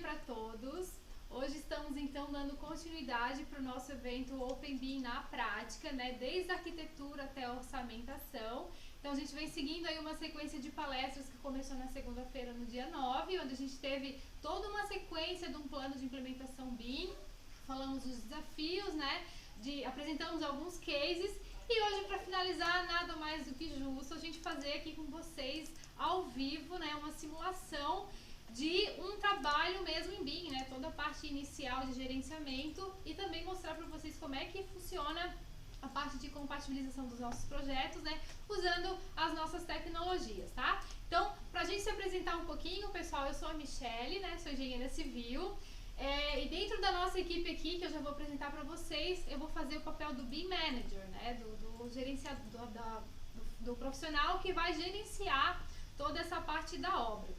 para todos. Hoje estamos então dando continuidade para o nosso evento Open BIM na prática, né? Desde a arquitetura até a orçamentação. Então a gente vem seguindo aí uma sequência de palestras que começou na segunda-feira, no dia 9, onde a gente teve toda uma sequência de um plano de implementação BIM. Falamos dos desafios, né? Apresentamos alguns cases. E hoje, para finalizar, nada mais do que justo a gente fazer aqui com vocês ao vivo, né, uma simulação de um trabalho mesmo em BIM, né, toda a parte inicial de gerenciamento e também mostrar para vocês como é que funciona a parte de compatibilização dos nossos projetos, né, usando as nossas tecnologias, tá? Então, para a gente se apresentar um pouquinho, pessoal, eu sou a Michele, né, sou engenheira civil. E dentro da nossa equipe aqui, que eu já vou apresentar para vocês, eu vou fazer o papel do BIM Manager, né, do gerenciador, do profissional que vai gerenciar toda essa parte da obra.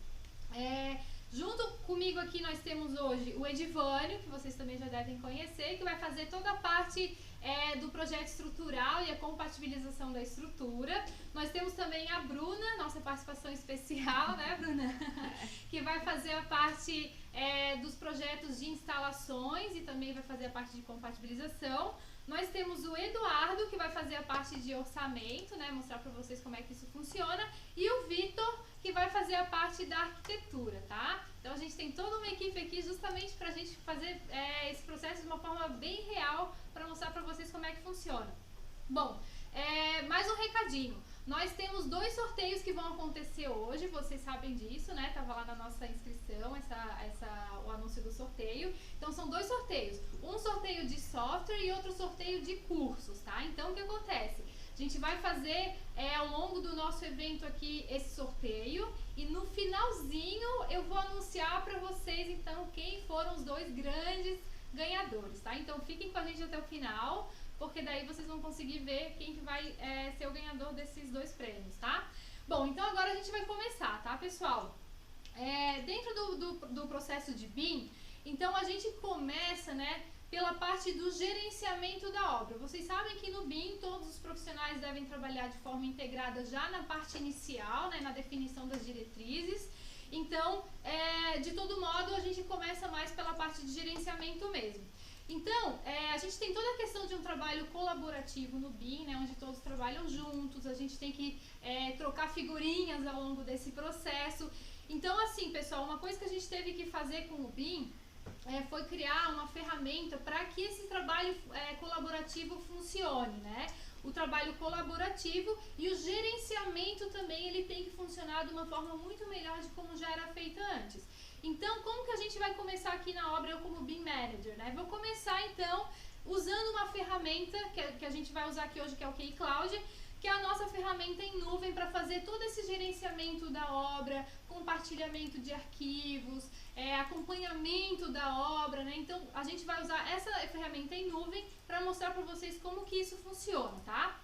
Junto comigo aqui nós temos hoje o Edivânio, que vocês também já devem conhecer, que vai fazer toda a parte do projeto estrutural e a compatibilização da estrutura. Nós temos também a Bruna, nossa participação especial, né, Bruna? Que vai fazer a parte dos projetos de instalações e também vai fazer a parte de compatibilização. Nós temos o Eduardo, que vai fazer a parte de orçamento, né, mostrar para vocês como é que isso funciona, e o Vitor, que vai fazer a parte da arquitetura, tá? Então a gente tem toda uma equipe aqui justamente para a gente fazer esse processo de uma forma bem real para mostrar para vocês como é que funciona. Bom, mais um recadinho. Nós temos 2 sorteios que vão acontecer hoje, vocês sabem disso, né? Tava lá na nossa inscrição o anúncio do sorteio. Então são 2 sorteios, um sorteio de software e outro sorteio de cursos, tá? Então o que acontece? A gente vai fazer ao longo do nosso evento aqui esse sorteio e no finalzinho eu vou anunciar para vocês então quem foram os 2 grandes ganhadores, tá? Então fiquem com a gente até o final, porque daí vocês vão conseguir ver quem que vai ser o ganhador desses 2 prêmios, tá? Bom, então agora a gente vai começar, tá, pessoal? Dentro do processo de BIM, então a gente começa, né, pela parte do gerenciamento da obra. Vocês sabem que no BIM todos os profissionais devem trabalhar de forma integrada já na parte inicial, né, na definição das diretrizes. Então, de todo modo, a gente começa mais pela parte de gerenciamento mesmo. Então, a gente tem toda a questão de um trabalho colaborativo no BIM, né, onde todos trabalham juntos, a gente tem que trocar figurinhas ao longo desse processo. Então, assim, pessoal, uma coisa que a gente teve que fazer com o BIM foi criar uma ferramenta para que esse trabalho colaborativo funcione, né? O trabalho colaborativo e o gerenciamento também, ele tem que funcionar de uma forma muito melhor de como já era feita antes. Então, como que a gente vai começar aqui na obra, eu como BIM Manager, né? Vou começar, então, usando uma ferramenta que a gente vai usar aqui hoje, que é o K-Cloud, que é a nossa ferramenta em nuvem para fazer todo esse gerenciamento da obra, compartilhamento de arquivos, acompanhamento da obra, né? Então, a gente vai usar essa ferramenta em nuvem para mostrar para vocês como que isso funciona, tá?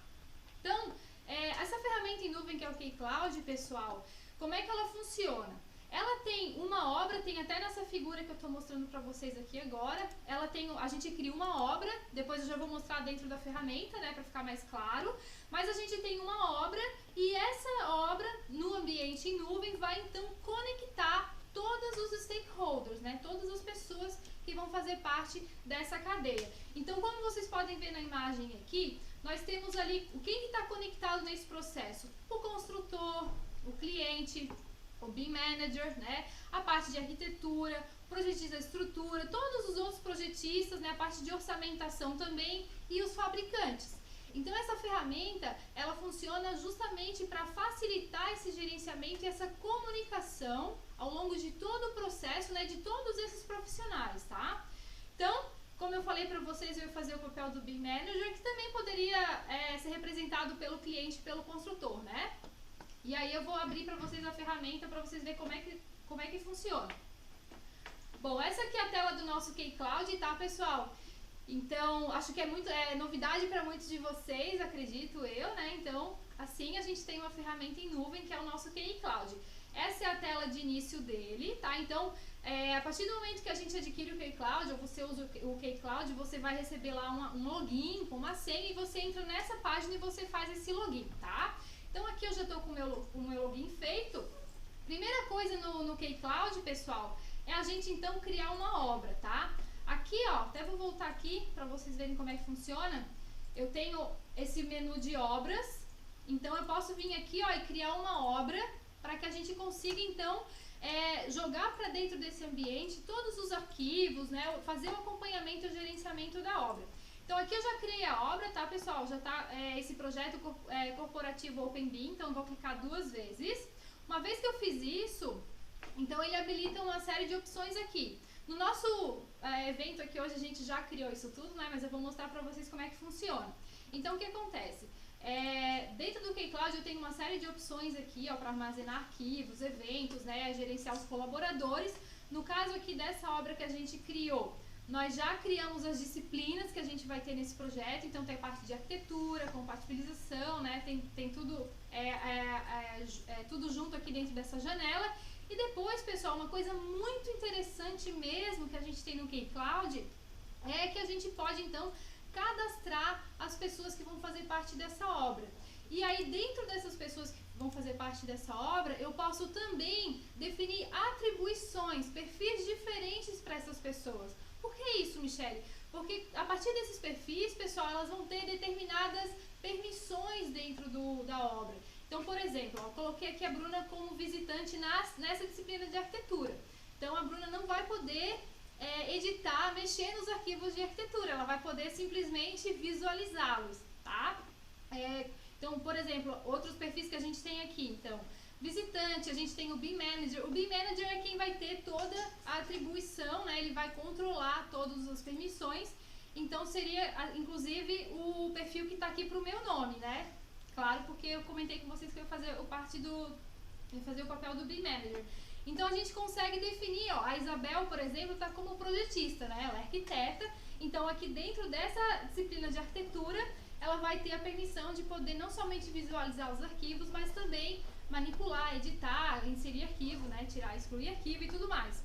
Então, essa ferramenta em nuvem que é o K-Cloud, pessoal, como é que ela funciona? Ela tem uma obra, tem até nessa figura que eu estou mostrando para vocês aqui agora, a gente cria uma obra, depois eu já vou mostrar dentro da ferramenta, né, para ficar mais claro, mas a gente tem uma obra e essa obra no ambiente em nuvem vai então conectar todos os stakeholders, né, todas as pessoas que vão fazer parte dessa cadeia. Então, como vocês podem ver na imagem aqui, nós temos ali quem está conectado nesse processo? O construtor, o cliente, o BIM Manager, né, a parte de arquitetura, projetista de estrutura, todos os outros projetistas, né, a parte de orçamentação também e os fabricantes. Então essa ferramenta, ela funciona justamente para facilitar esse gerenciamento e essa comunicação ao longo de todo o processo, né, de todos esses profissionais, tá? Então, como eu falei para vocês, eu ia fazer o papel do BIM Manager, que também poderia ser representado pelo cliente, pelo construtor, né? E aí eu vou abrir para vocês a ferramenta para vocês verem como é que funciona. Bom, essa aqui é a tela do nosso K-Cloud, tá, pessoal? Então, acho que é novidade para muitos de vocês, acredito eu, né? Então, assim a gente tem uma ferramenta em nuvem que é o nosso K-Cloud. Essa é a tela de início dele, tá? Então, a partir do momento que a gente adquire o K-Cloud, ou você usa o K-Cloud, você vai receber lá um login com uma senha e você entra nessa página e você faz esse login, tá? Então aqui eu já estou com o meu login feito. Primeira coisa no K-Cloud, pessoal, é a gente então criar uma obra, tá? Aqui, ó, até vou voltar aqui para vocês verem como é que funciona. Eu tenho esse menu de obras, então eu posso vir aqui, ó, e criar uma obra para que a gente consiga então jogar para dentro desse ambiente todos os arquivos, né? Fazer o acompanhamento e o gerenciamento da obra. Então aqui eu já criei a obra, tá, pessoal? Já tá esse projeto corporativo OpenBIM, então eu vou clicar 2 vezes. Uma vez que eu fiz isso, então ele habilita uma série de opções aqui. No nosso evento aqui hoje a gente já criou isso tudo, né? Mas eu vou mostrar para vocês como é que funciona. Então o que acontece? Dentro do Keycloud eu tenho uma série de opções aqui, ó, para armazenar arquivos, eventos, né? Gerenciar os colaboradores. No caso aqui dessa obra que a gente criou, nós já criamos as disciplinas que a gente vai ter nesse projeto, então tem a parte de arquitetura, compatibilização, né? Tem tudo, tudo junto aqui dentro dessa janela. E depois, pessoal, uma coisa muito interessante mesmo que a gente tem no Keycloud é que a gente pode, então, cadastrar as pessoas que vão fazer parte dessa obra. E aí, dentro dessas pessoas que vão fazer parte dessa obra, eu posso também definir atribuições, perfis diferentes para essas pessoas. Por que isso, Michele? Porque a partir desses perfis, pessoal, elas vão ter determinadas permissões dentro da obra. Então, por exemplo, eu coloquei aqui a Bruna como visitante nessa disciplina de arquitetura. Então, a Bruna não vai poder editar, mexer nos arquivos de arquitetura. Ela vai poder simplesmente visualizá-los, tá? Então, por exemplo, outros perfis que a gente tem aqui. Então, visitante, a gente tem o BIM Manager. O BIM Manager é quem vai ter toda a atribuição, né? Ele vai controlar todas as permissões. Então, seria, inclusive, o perfil que está aqui para o meu nome, né? Claro, porque eu comentei com vocês que eu ia fazer o papel do BIM Manager. Então, a gente consegue definir, ó, a Isabel, por exemplo, está como projetista, né? Ela é arquiteta. Então, aqui dentro dessa disciplina de arquitetura, ela vai ter a permissão de poder não somente visualizar os arquivos, mas também manipular, editar, inserir arquivo, né? Tirar, excluir arquivo e tudo mais.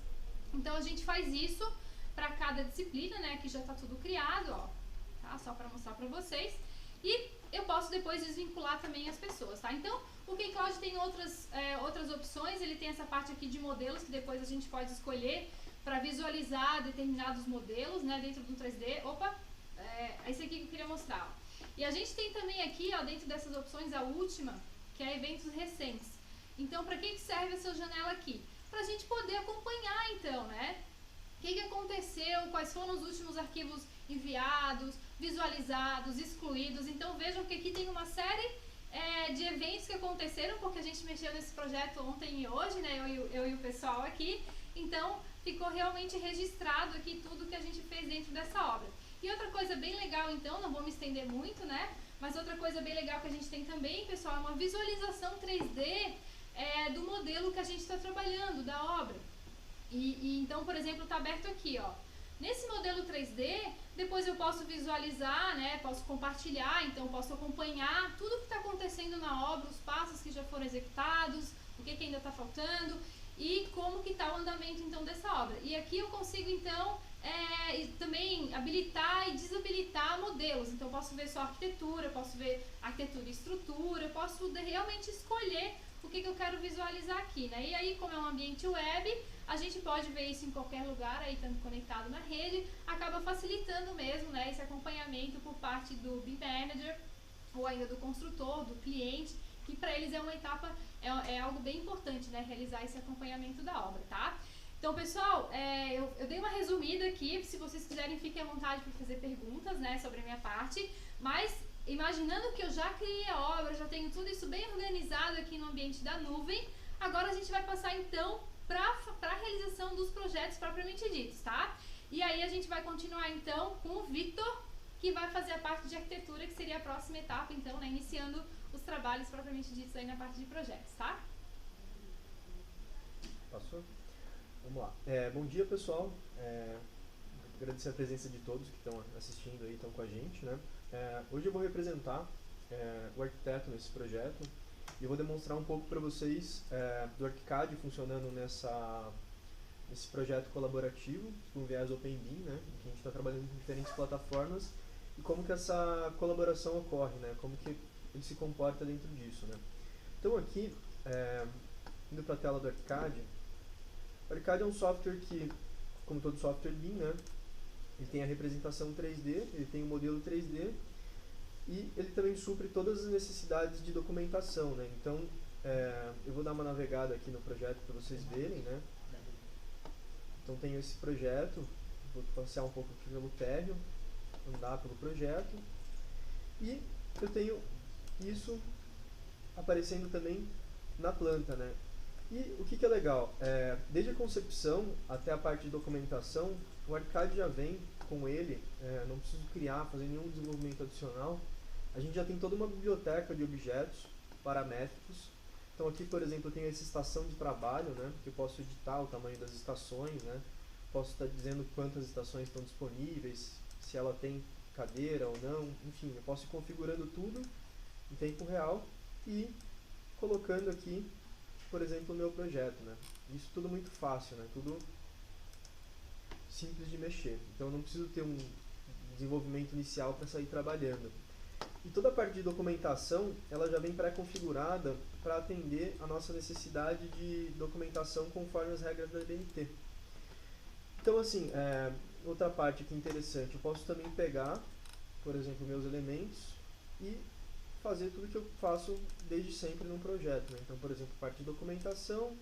Então, a gente faz isso para cada disciplina, né? Aqui já está tudo criado, ó, tá? Só para mostrar para vocês. E eu posso depois desvincular também as pessoas, tá? Então, o Keycloud tem outras opções, ele tem essa parte aqui de modelos que depois a gente pode escolher para visualizar determinados modelos, né, dentro do 3D. Opa, esse aqui que eu queria mostrar. Ó. E a gente tem também aqui, ó, dentro dessas opções, a última, que é eventos recentes. Então, para que serve essa janela aqui? Para a gente poder acompanhar, então, né? O que aconteceu, quais foram os últimos arquivos enviados, visualizados, excluídos. Então vejam que aqui tem uma série de eventos que aconteceram, porque a gente mexeu nesse projeto ontem e hoje, né? Eu e o pessoal aqui. Então ficou realmente registrado aqui tudo que a gente fez dentro dessa obra. E outra coisa bem legal, então, não vou me estender muito, né? Mas outra coisa bem legal que a gente tem também, pessoal, é uma visualização 3D do modelo que a gente está trabalhando, da obra. Então, por exemplo, está aberto aqui, ó. Nesse modelo 3D, depois eu posso visualizar, né? Posso compartilhar, então posso acompanhar tudo que está acontecendo na obra, os passos que já foram executados, o que ainda está faltando e como que está o andamento, então, dessa obra. E aqui eu consigo, então, também habilitar e desabilitar modelos. Então, eu posso ver só arquitetura, posso ver arquitetura e estrutura, posso realmente escolher o que eu quero visualizar aqui, né? E aí, como é um ambiente web, a gente pode ver isso em qualquer lugar, aí estando conectado na rede, acaba facilitando mesmo, né, esse acompanhamento por parte do BIM Manager ou ainda do construtor, do cliente, que para eles é uma etapa, é algo bem importante, né, realizar esse acompanhamento da obra, tá? Então, pessoal, eu dei uma resumida aqui, se vocês quiserem, fiquem à vontade para fazer perguntas, né, sobre a minha parte, mas imaginando que eu já criei a obra, já tenho tudo isso bem organizado aqui no ambiente da nuvem, agora a gente vai passar, então, para a realização dos projetos propriamente ditos, tá? E aí a gente vai continuar então com o Victor, que vai fazer a parte de arquitetura, que seria a próxima etapa, então, né, iniciando os trabalhos propriamente ditos aí na parte de projetos, tá? Passou? Vamos lá. Bom dia, pessoal. Agradecer a presença de todos que estão assistindo aí, estão com a gente, né? Hoje eu vou representar o arquiteto nesse projeto. E eu vou demonstrar um pouco para vocês do ArchiCAD funcionando nesse projeto colaborativo com viés OpenBIM, né, em que a gente está trabalhando com diferentes plataformas e como que essa colaboração ocorre, né, como que ele se comporta dentro disso, né. Então aqui, indo para a tela do ArchiCAD, O ArchiCAD é um software que, como todo software BIM, né, ele tem a representação 3D, ele tem o modelo 3D e ele também supre todas as necessidades de documentação, né? Então, eu vou dar uma navegada aqui no projeto para vocês verem, né? Então, tenho esse projeto, vou passear um pouco aqui pelo térreo, andar pelo projeto e eu tenho isso aparecendo também na planta, né? E o que é legal? Desde a concepção até a parte de documentação, o ArchiCAD já vem com ele, não preciso criar, fazer nenhum desenvolvimento adicional. A gente já tem toda uma biblioteca de objetos paramétricos. Então aqui, por exemplo, eu tenho essa estação de trabalho, né, que eu posso editar o tamanho das estações, né, posso estar dizendo quantas estações estão disponíveis, se ela tem cadeira ou não, enfim, eu posso ir configurando tudo em tempo real e colocando aqui, por exemplo, o meu projeto, né. Isso tudo muito fácil, né, tudo simples de mexer. Então eu não preciso ter um desenvolvimento inicial para sair trabalhando. E toda a parte de documentação, ela já vem pré-configurada para atender a nossa necessidade de documentação conforme as regras da BNT. Então, assim, outra parte aqui interessante, eu posso também pegar, por exemplo, meus elementos e fazer tudo que eu faço desde sempre num projeto, né? Então, por exemplo, parte de documentação,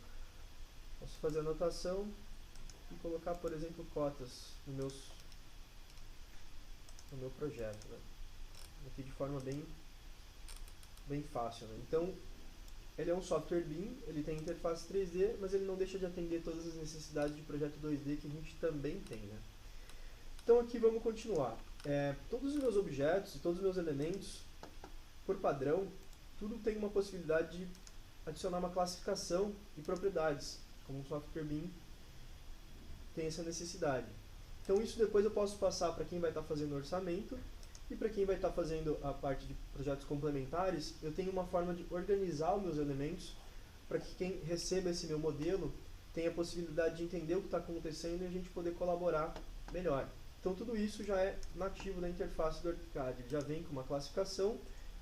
posso fazer anotação e colocar, por exemplo, cotas no meu projeto, né? Aqui de forma bem fácil, né? Então, ele é um software BIM, ele tem interface 3D, mas ele não deixa de atender todas as necessidades de projeto 2D que a gente também tem, né? Então aqui vamos continuar. Todos os meus objetos, todos os meus elementos, por padrão, tudo tem uma possibilidade de adicionar uma classificação e propriedades, como o software BIM tem essa necessidade. Então isso depois eu posso passar para quem vai estar fazendo orçamento. E para quem vai estar fazendo a parte de projetos complementares, eu tenho uma forma de organizar os meus elementos para que quem receba esse meu modelo tenha a possibilidade de entender o que está acontecendo e a gente poder colaborar melhor. Então tudo isso já é nativo da interface do ArchiCAD, ele já vem com uma classificação,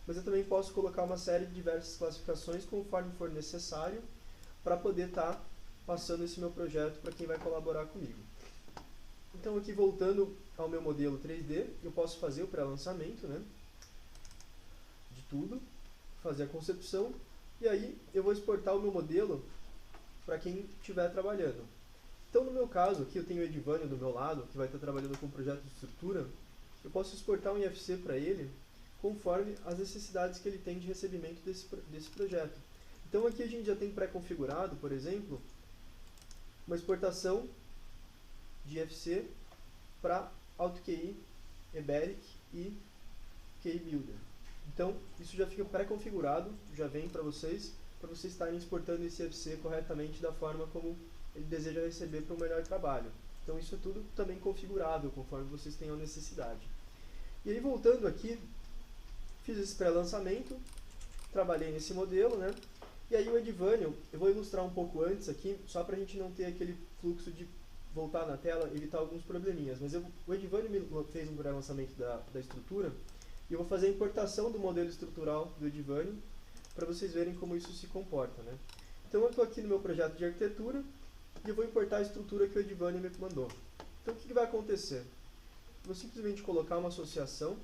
mas eu também posso colocar uma série de diversas classificações conforme for necessário para poder estar passando esse meu projeto para quem vai colaborar comigo. Então aqui voltando ao meu modelo 3D, eu posso fazer o pré-lançamento, né, de tudo, fazer a concepção, e aí eu vou exportar o meu modelo para quem estiver trabalhando. Então no meu caso, aqui eu tenho o Edivânio do meu lado, que vai estar trabalhando com o projeto de estrutura, eu posso exportar um IFC para ele, conforme as necessidades que ele tem de recebimento desse projeto. Então aqui a gente já tem pré-configurado, por exemplo, uma exportação de IFC para AutoQI, Eberic e QI Builder. Então, isso já fica pré-configurado, já vem para vocês estarem exportando esse IFC corretamente da forma como ele deseja receber para um melhor trabalho. Então, isso é tudo também configurável, conforme vocês tenham necessidade. E aí, voltando aqui, fiz esse pré-lançamento, trabalhei nesse modelo, né? E aí o Edivânio, eu vou ilustrar um pouco antes aqui, só para a gente não ter aquele fluxo de voltar na tela, evitar alguns probleminhas. Mas o Edivânio me fez um pré-lançamento da estrutura e eu vou fazer a importação do modelo estrutural do Edivânio para vocês verem como isso se comporta, né? Então eu estou aqui no meu projeto de arquitetura e eu vou importar a estrutura que o Edivânio me mandou. Então o que vai acontecer? Eu vou simplesmente colocar uma associação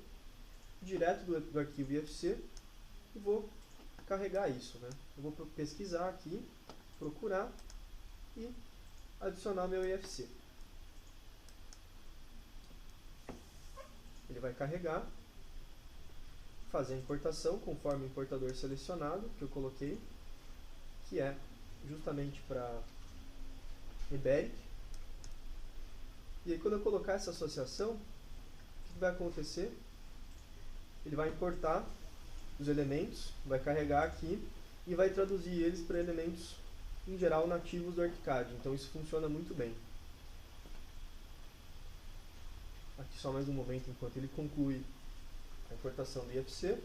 direto do arquivo IFC e vou carregar isso, né? Eu vou pesquisar aqui, procurar e adicionar meu IFC. Ele vai carregar, fazer a importação conforme o importador selecionado que eu coloquei, que é justamente para Eberic. E aí quando eu colocar essa associação, o que vai acontecer? Ele vai importar os elementos, vai carregar aqui e vai traduzir eles para elementos em geral nativos do ArchiCAD. Então isso funciona muito bem. Aqui só mais um momento enquanto ele conclui a importação do IFC. Ele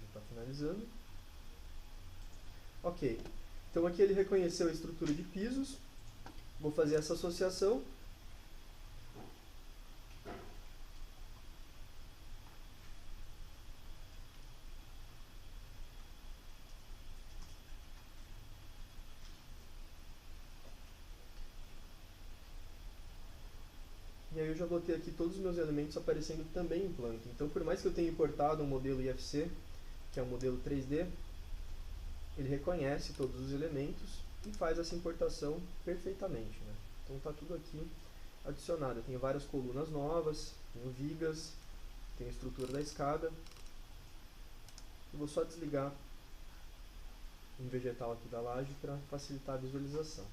está finalizando. Ok. Então aqui ele reconheceu a estrutura de pisos Vou fazer essa associação. E aí eu já vou ter aqui todos os meus elementos aparecendo também em Planck. Então, por mais que eu tenha importado um modelo IFC, que é um modelo 3D, ele reconhece todos os elementos e faz essa importação perfeitamente, né? Então está tudo aqui adicionado. Eu tenho várias colunas novas, tenho vigas, tenho a estrutura da escada. Eu vou só desligar um vegetal aqui da laje para facilitar a visualização.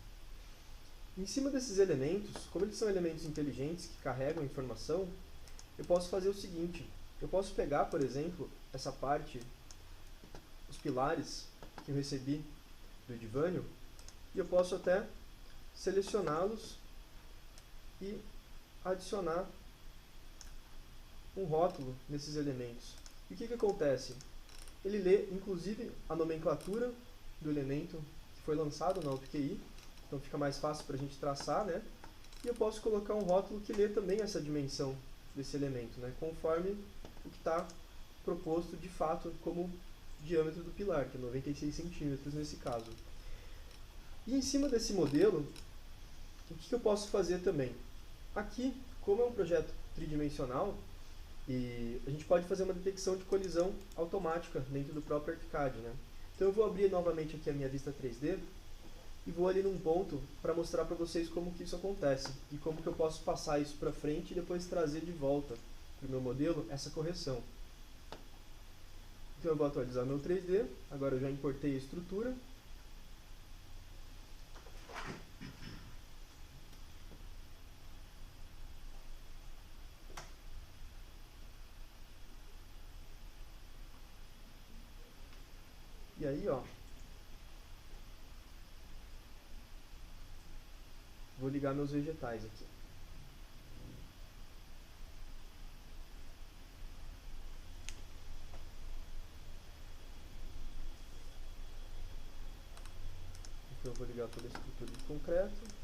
Em cima desses elementos, como eles são elementos inteligentes que carregam informação, eu posso fazer o seguinte. Eu posso pegar, por exemplo, essa parte, os pilares que eu recebi do Edivânio, e eu posso até selecioná-los e adicionar um rótulo nesses elementos. E o que acontece? Ele lê, inclusive, a nomenclatura do elemento que foi lançado na UPQI, então fica mais fácil para a gente traçar, né? E eu posso colocar um rótulo que lê também essa dimensão desse elemento, né? Conforme o que está proposto de fato como diâmetro do pilar, que é 96 centímetros nesse caso. E em cima desse modelo, o que eu posso fazer também? Aqui, como é um projeto tridimensional, e a gente pode fazer uma detecção de colisão automática dentro do próprio ArchiCAD, né? Então eu vou abrir novamente aqui a minha vista 3D e vou ali num ponto para mostrar para vocês como que isso acontece e como que eu posso passar isso para frente e depois trazer de volta para o meu modelo essa correção. Então eu vou atualizar meu 3D, agora eu já importei a estrutura. E aí, ó, vou ligar meus vegetais aqui. Então eu vou ligar toda a estrutura de concreto.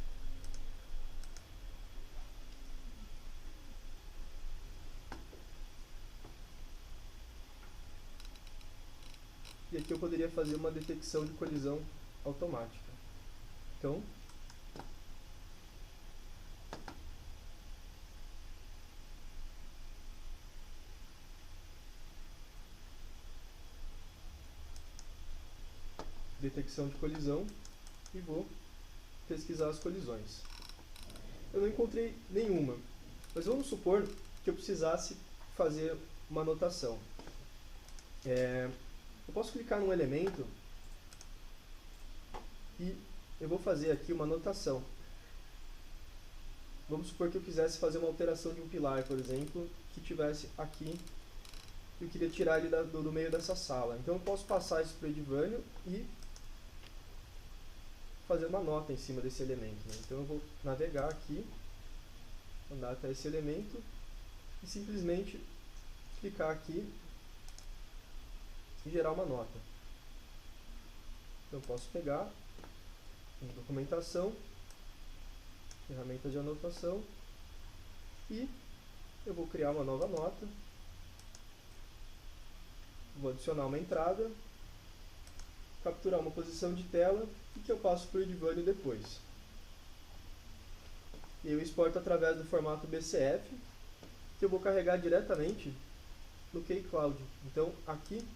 E aqui eu poderia fazer uma detecção de colisão automática. Então, detecção de colisão e vou pesquisar as colisões. Eu não encontrei nenhuma, mas vamos supor que eu precisasse fazer uma anotação. Eu posso clicar num elemento e eu vou fazer aqui uma anotação. Vamos supor que eu quisesse fazer uma alteração de um pilar, por exemplo, que tivesse aqui e eu queria tirar ele do meio dessa sala. Então eu posso passar isso para o Edivânio e fazer uma nota em cima desse elemento, né? Então eu vou navegar aqui, andar até esse elemento e simplesmente clicar aqui e gerar uma nota. Então eu posso pegar em documentação, ferramentas de anotação e eu vou criar uma nova nota, vou adicionar uma entrada, capturar uma posição de tela e que eu passo para o Edivânio depois. E eu exporto através do formato BCF, que eu vou carregar diretamente no kCloud. Então aqui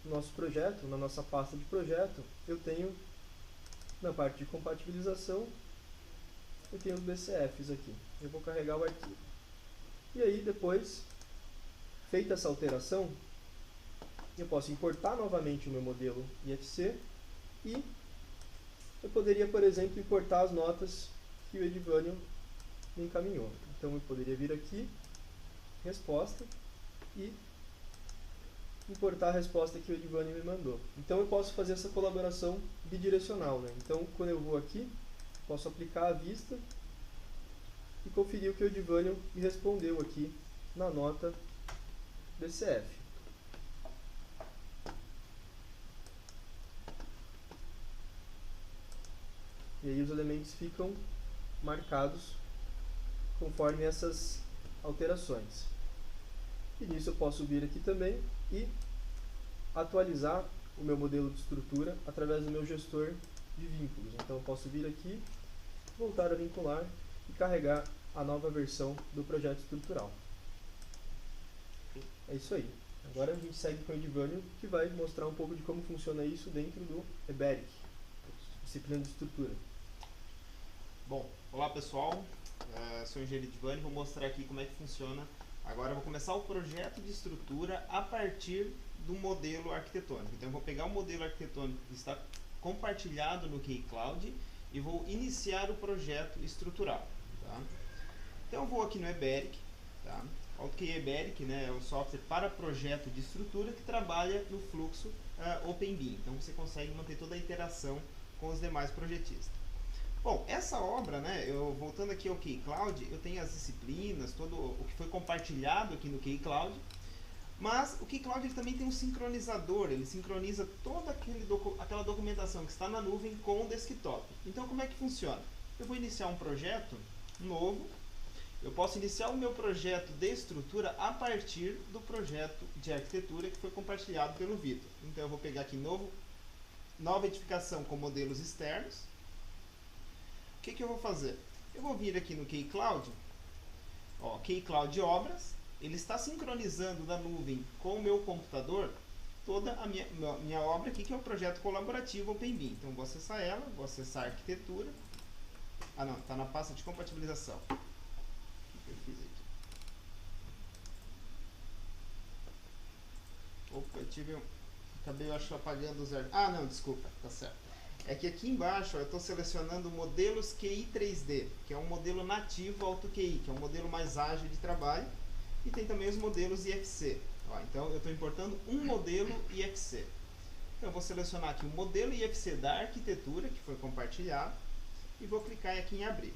no nosso projeto, na nossa pasta de projeto, eu tenho na parte de compatibilização, eu tenho os BCFs aqui. Eu vou carregar o arquivo. E aí depois, feita essa alteração, eu posso importar novamente o meu modelo IFC e eu poderia, por exemplo, importar as notas que o Edivânio me encaminhou. Então eu poderia vir aqui, resposta, e importar a resposta que o Edivânio me mandou. Então eu posso fazer essa colaboração bidirecional, né? Então quando eu vou aqui, posso aplicar a vista e conferir o que o Edivânio me respondeu aqui na nota BCF. E aí os elementos ficam marcados conforme essas alterações. E nisso eu posso vir aqui também e atualizar o meu modelo de estrutura através do meu gestor de vínculos. Então eu posso vir aqui, voltar a vincular e carregar a nova versão do projeto estrutural. É isso aí. Agora a gente segue com o Edivânio, que vai mostrar um pouco de como funciona isso dentro do EBERIC, disciplina de estrutura. Bom, olá pessoal, sou o engenheiro Edivânio, vou mostrar aqui como é que funciona. Agora eu vou começar o projeto de estrutura a partir do modelo arquitetônico. Então eu vou pegar o modelo arquitetônico que está compartilhado no Keycloud e vou iniciar o projeto estrutural. Tá? Então eu vou aqui no EBERIC, tá? O EBERIC, né, é um software para projeto de estrutura que trabalha no fluxo OpenBIM. Então você consegue manter toda a interação com os demais projetistas. Bom, essa obra, né, voltando aqui ao Keycloud, eu tenho as disciplinas, todo o que foi compartilhado aqui no Keycloud, mas o Keycloud ele também tem um sincronizador, ele sincroniza toda aquela documentação que está na nuvem com o desktop. Então como é que funciona? Eu vou iniciar um projeto novo, eu posso iniciar o meu projeto de estrutura a partir do projeto de arquitetura que foi compartilhado pelo Vitor. Então eu vou pegar aqui nova edificação com modelos externos. O que eu vou fazer? Eu vou vir aqui no Keycloud, Keycloud Obras, ele está sincronizando da nuvem com o meu computador toda a minha obra aqui, que é o projeto colaborativo OpenBIM. Então vou acessar ela, vou acessar a arquitetura. Ah não, está na pasta de compatibilização. O que eu fiz aqui? Opa, acabei, eu acho, apagando os... Ah não, desculpa, tá certo. É que aqui embaixo eu estou selecionando modelos QI 3D, que é um modelo nativo AutoQI, que é um modelo mais ágil de trabalho, e tem também os modelos IFC. Então eu estou importando um modelo IFC. Então eu vou selecionar aqui o modelo IFC da arquitetura, que foi compartilhado, e vou clicar aqui em abrir.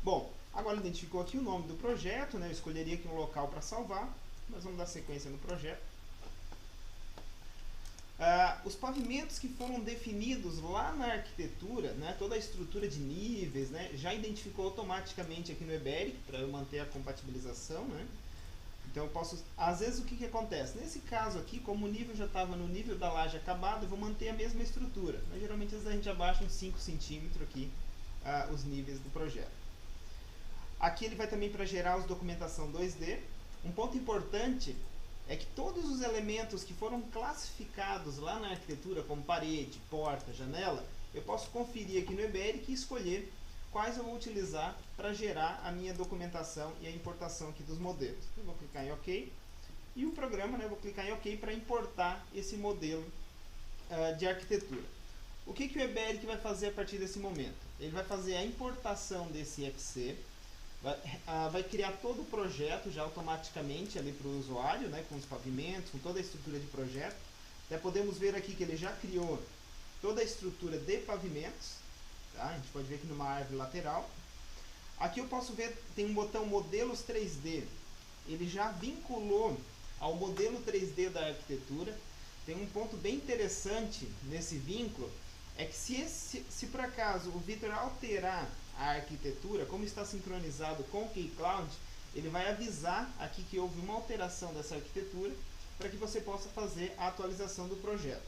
Bom, agora identificou aqui o nome do projeto, né? Eu escolheria aqui um local para salvar, mas vamos dar sequência no projeto. Os pavimentos que foram definidos lá na arquitetura, né, toda a estrutura de níveis, né, já identificou automaticamente aqui no EBERIC, para eu manter a compatibilização. Né? Então eu posso, às vezes o que acontece? Nesse caso aqui, como o nível já estava no nível da laje acabado, eu vou manter a mesma estrutura. Mas geralmente às vezes a gente abaixa uns 5 centímetros aqui os níveis do projeto. Aqui ele vai também para gerar os documentação 2D. Um ponto importante é que todos os elementos que foram classificados lá na arquitetura, como parede, porta, janela, eu posso conferir aqui no EBERIC e escolher quais eu vou utilizar para gerar a minha documentação e a importação aqui dos modelos. Eu vou clicar em OK e o programa, né, eu vou clicar em OK para importar esse modelo de arquitetura. O que o EBERIC vai fazer a partir desse momento? Ele vai fazer a importação desse IFC, vai criar todo o projeto já automaticamente ali para o usuário, né, com os pavimentos, com toda a estrutura de projeto. Até podemos ver aqui que ele já criou toda a estrutura de pavimentos. Tá? A gente pode ver aqui numa árvore lateral. Aqui eu posso ver, tem um botão modelos 3D. Ele já vinculou ao modelo 3D da arquitetura. Tem um ponto bem interessante nesse vínculo, é que se por acaso o Vitor alterar a arquitetura, como está sincronizado com o Keycloud, ele vai avisar aqui que houve uma alteração dessa arquitetura para que você possa fazer a atualização do projeto.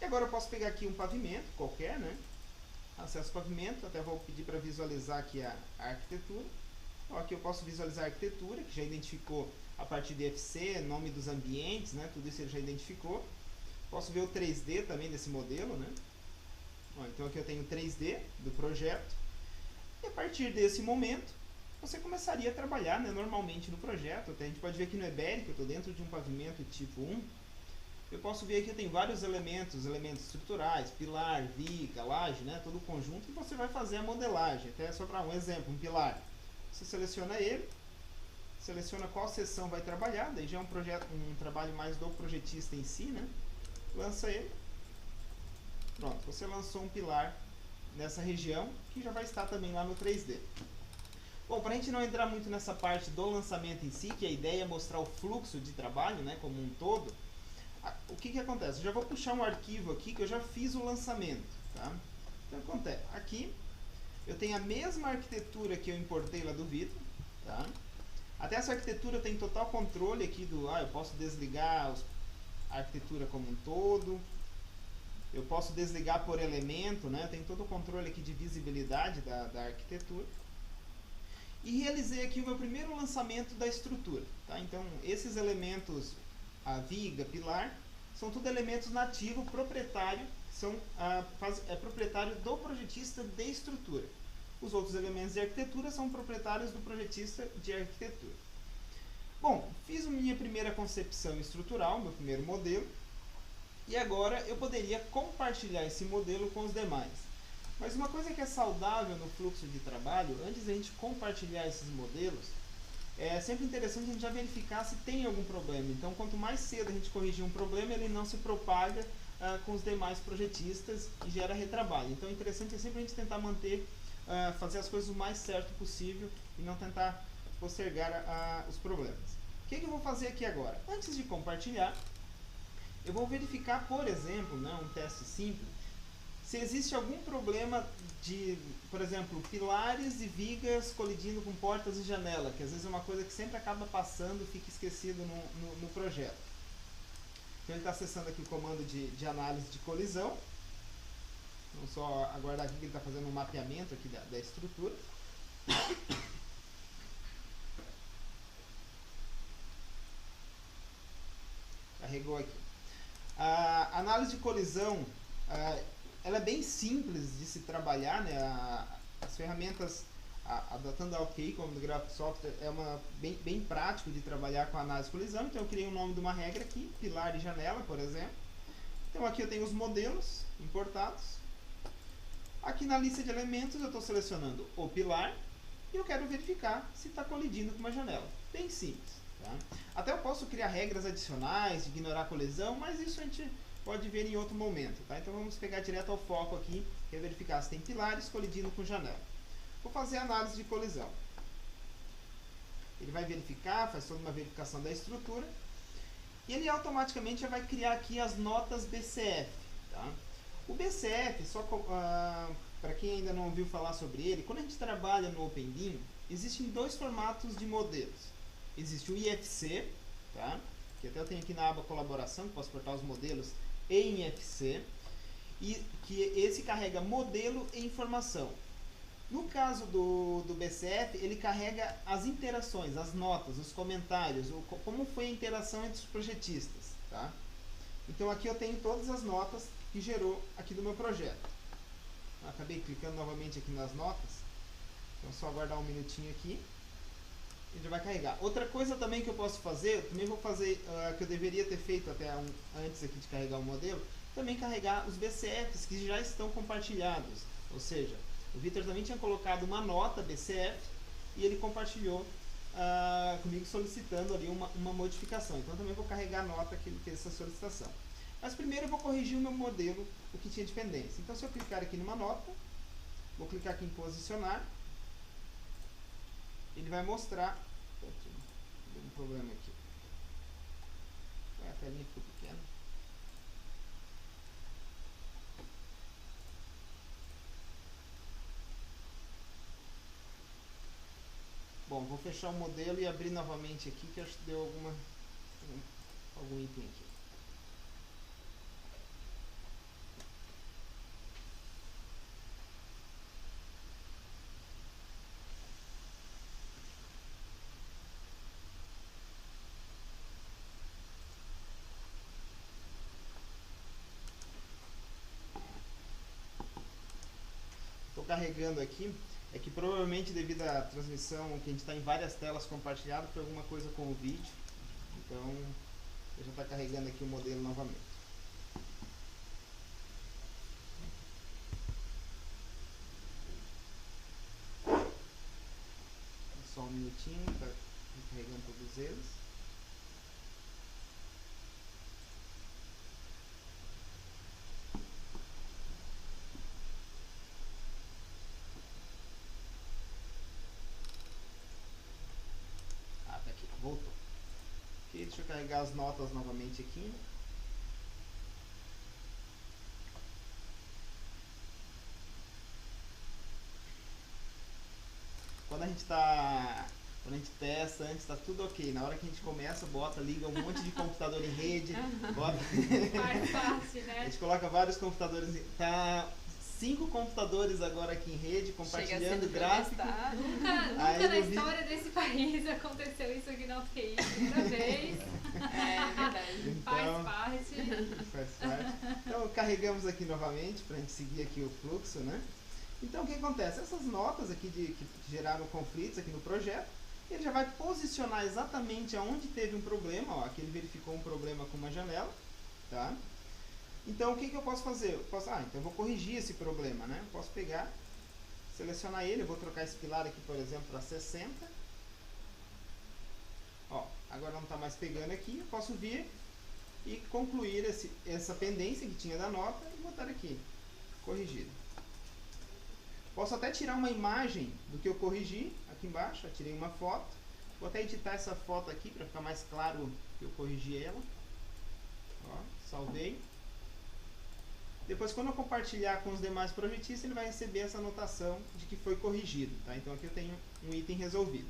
E agora eu posso pegar aqui um pavimento qualquer, né? Acesso ao pavimento, até vou pedir para visualizar aqui a arquitetura. Então, aqui eu posso visualizar a arquitetura, que já identificou a partir de FC, nome dos ambientes, né? Tudo isso ele já identificou. Posso ver o 3D também desse modelo, né? Então aqui eu tenho o 3D do projeto. E a partir desse momento, você começaria a trabalhar, né, normalmente no projeto. Até a gente pode ver aqui no EBERIC, eu estou dentro de um pavimento tipo 1. Eu posso ver aqui que eu tenho vários elementos estruturais, pilar, viga, laje, né, todo o conjunto, e você vai fazer a modelagem. Até só para um exemplo, um pilar. Você seleciona ele, seleciona qual seção vai trabalhar, daí já é um trabalho mais do projetista em si, né? Lança ele. Pronto, você lançou um pilar nessa região, que já vai estar também lá no 3D. Bom, para a gente não entrar muito nessa parte do lançamento em si, que a ideia é mostrar o fluxo de trabalho, né, como um todo, o que acontece? Eu já vou puxar um arquivo aqui que eu já fiz o lançamento. Tá? Então, acontece. Aqui, eu tenho a mesma arquitetura que eu importei lá do Vitor, tá? Até essa arquitetura eu tenho total controle aqui do, eu posso desligar a arquitetura como um todo, eu posso desligar por elemento, né? Tem todo o controle aqui de visibilidade da arquitetura. E realizei aqui o meu primeiro lançamento da estrutura, tá? Então, esses elementos, a viga, pilar, são tudo elementos nativos, proprietário, são proprietário do projetista de estrutura. Os outros elementos de arquitetura são proprietários do projetista de arquitetura. Bom, fiz a minha primeira concepção estrutural, meu primeiro modelo, e agora eu poderia compartilhar esse modelo com os demais. Mas uma coisa que é saudável no fluxo de trabalho, antes de a gente compartilhar esses modelos, é sempre interessante a gente já verificar se tem algum problema. Então, quanto mais cedo a gente corrigir um problema, ele não se propaga com os demais projetistas e gera retrabalho. Então, é interessante sempre a gente tentar manter, fazer as coisas o mais certo possível e não tentar postergar os problemas. O que eu vou fazer aqui agora? Antes de compartilhar, eu vou verificar, por exemplo, um teste simples, se existe algum problema de, por exemplo, pilares e vigas colidindo com portas e janela, que às vezes é uma coisa que sempre acaba passando e fica esquecido no projeto. Então ele está acessando aqui o comando de análise de colisão. Vamos só aguardar aqui que ele está fazendo um mapeamento aqui da estrutura. Carregou aqui. A análise de colisão, ela é bem simples de se trabalhar, né? As ferramentas, a Datando OK, como do Graphic Software, é bem prático de trabalhar com a análise de colisão. Então eu criei o nome de uma regra aqui, pilar e janela, por exemplo. Então aqui eu tenho os modelos importados. Aqui na lista de elementos eu estou selecionando o pilar e eu quero verificar se está colidindo com uma janela. Bem simples. Tá? Até eu posso criar regras adicionais, de ignorar a colisão, mas isso a gente pode ver em outro momento. Tá? Então vamos pegar direto ao foco aqui, que é verificar se tem pilares colidindo com janela. Vou fazer a análise de colisão. Ele vai verificar, faz toda uma verificação da estrutura, e ele automaticamente já vai criar aqui as notas BCF. Tá? O BCF, só para quem ainda não ouviu falar sobre ele, quando a gente trabalha no OpenBIM, existem dois formatos de modelos. Existe o IFC, tá? Que até eu tenho aqui na aba colaboração, que posso portar os modelos em IFC, e que esse carrega modelo e informação. No caso do BCF, ele carrega as interações, as notas, os comentários, como foi a interação entre os projetistas. Tá? Então aqui eu tenho todas as notas que gerou aqui do meu projeto. Acabei clicando novamente aqui nas notas, então só aguardar um minutinho aqui. Ele já vai carregar. Outra coisa também que eu posso fazer, eu também vou fazer, que eu deveria ter feito até antes aqui de carregar o modelo, também carregar os BCFs que já estão compartilhados. Ou seja, o Vitor também tinha colocado uma nota BCF e ele compartilhou comigo solicitando ali uma modificação. Então também vou carregar a nota que ele fez essa solicitação. Mas primeiro eu vou corrigir o meu modelo, o que tinha de pendência. Então se eu clicar aqui numa nota, vou clicar aqui em posicionar, ele vai mostrar. Deu um problema aqui. A telinha ficou pequena. Bom, vou fechar o modelo e abrir novamente aqui, que acho que deu algum item aqui. Carregando aqui, é que provavelmente devido à transmissão que a gente está em várias telas compartilhadas, foi alguma coisa com o vídeo, então eu já está carregando aqui o modelo novamente. Só um minutinho para carregando todos eles. Voltou. Ok, deixa eu carregar as notas novamente aqui. quando a gente testa, antes tá tudo ok. Na hora que a gente começa, liga um monte de computador em rede, Faz parte, né? A gente coloca vários computadores, tá 5 computadores agora aqui em rede, compartilhando gráfico. Nunca na história desse país aconteceu isso aqui na UTI, primeira vez. É verdade. Então, Faz parte. Faz parte. Então carregamos aqui novamente para a gente seguir aqui o fluxo, né? Então o que acontece? Essas notas aqui que geraram conflitos aqui no projeto, ele já vai posicionar exatamente aonde teve um problema. Ó, aqui ele verificou um problema com uma janela, tá? Então o que eu posso fazer? Eu posso, então eu vou corrigir esse problema, né? Eu posso pegar, selecionar ele, eu vou trocar esse pilar aqui, por exemplo, para 60. Ó, agora não está mais pegando aqui, eu posso vir e concluir essa pendência que tinha da nota e botar aqui, corrigido. Posso até tirar uma imagem do que eu corrigi, aqui embaixo, eu tirei uma foto. Vou até editar essa foto aqui para ficar mais claro que eu corrigi ela. Ó, salvei. Depois, quando eu compartilhar com os demais projetistas, ele vai receber essa anotação de que foi corrigido. Tá? Então aqui eu tenho um item resolvido.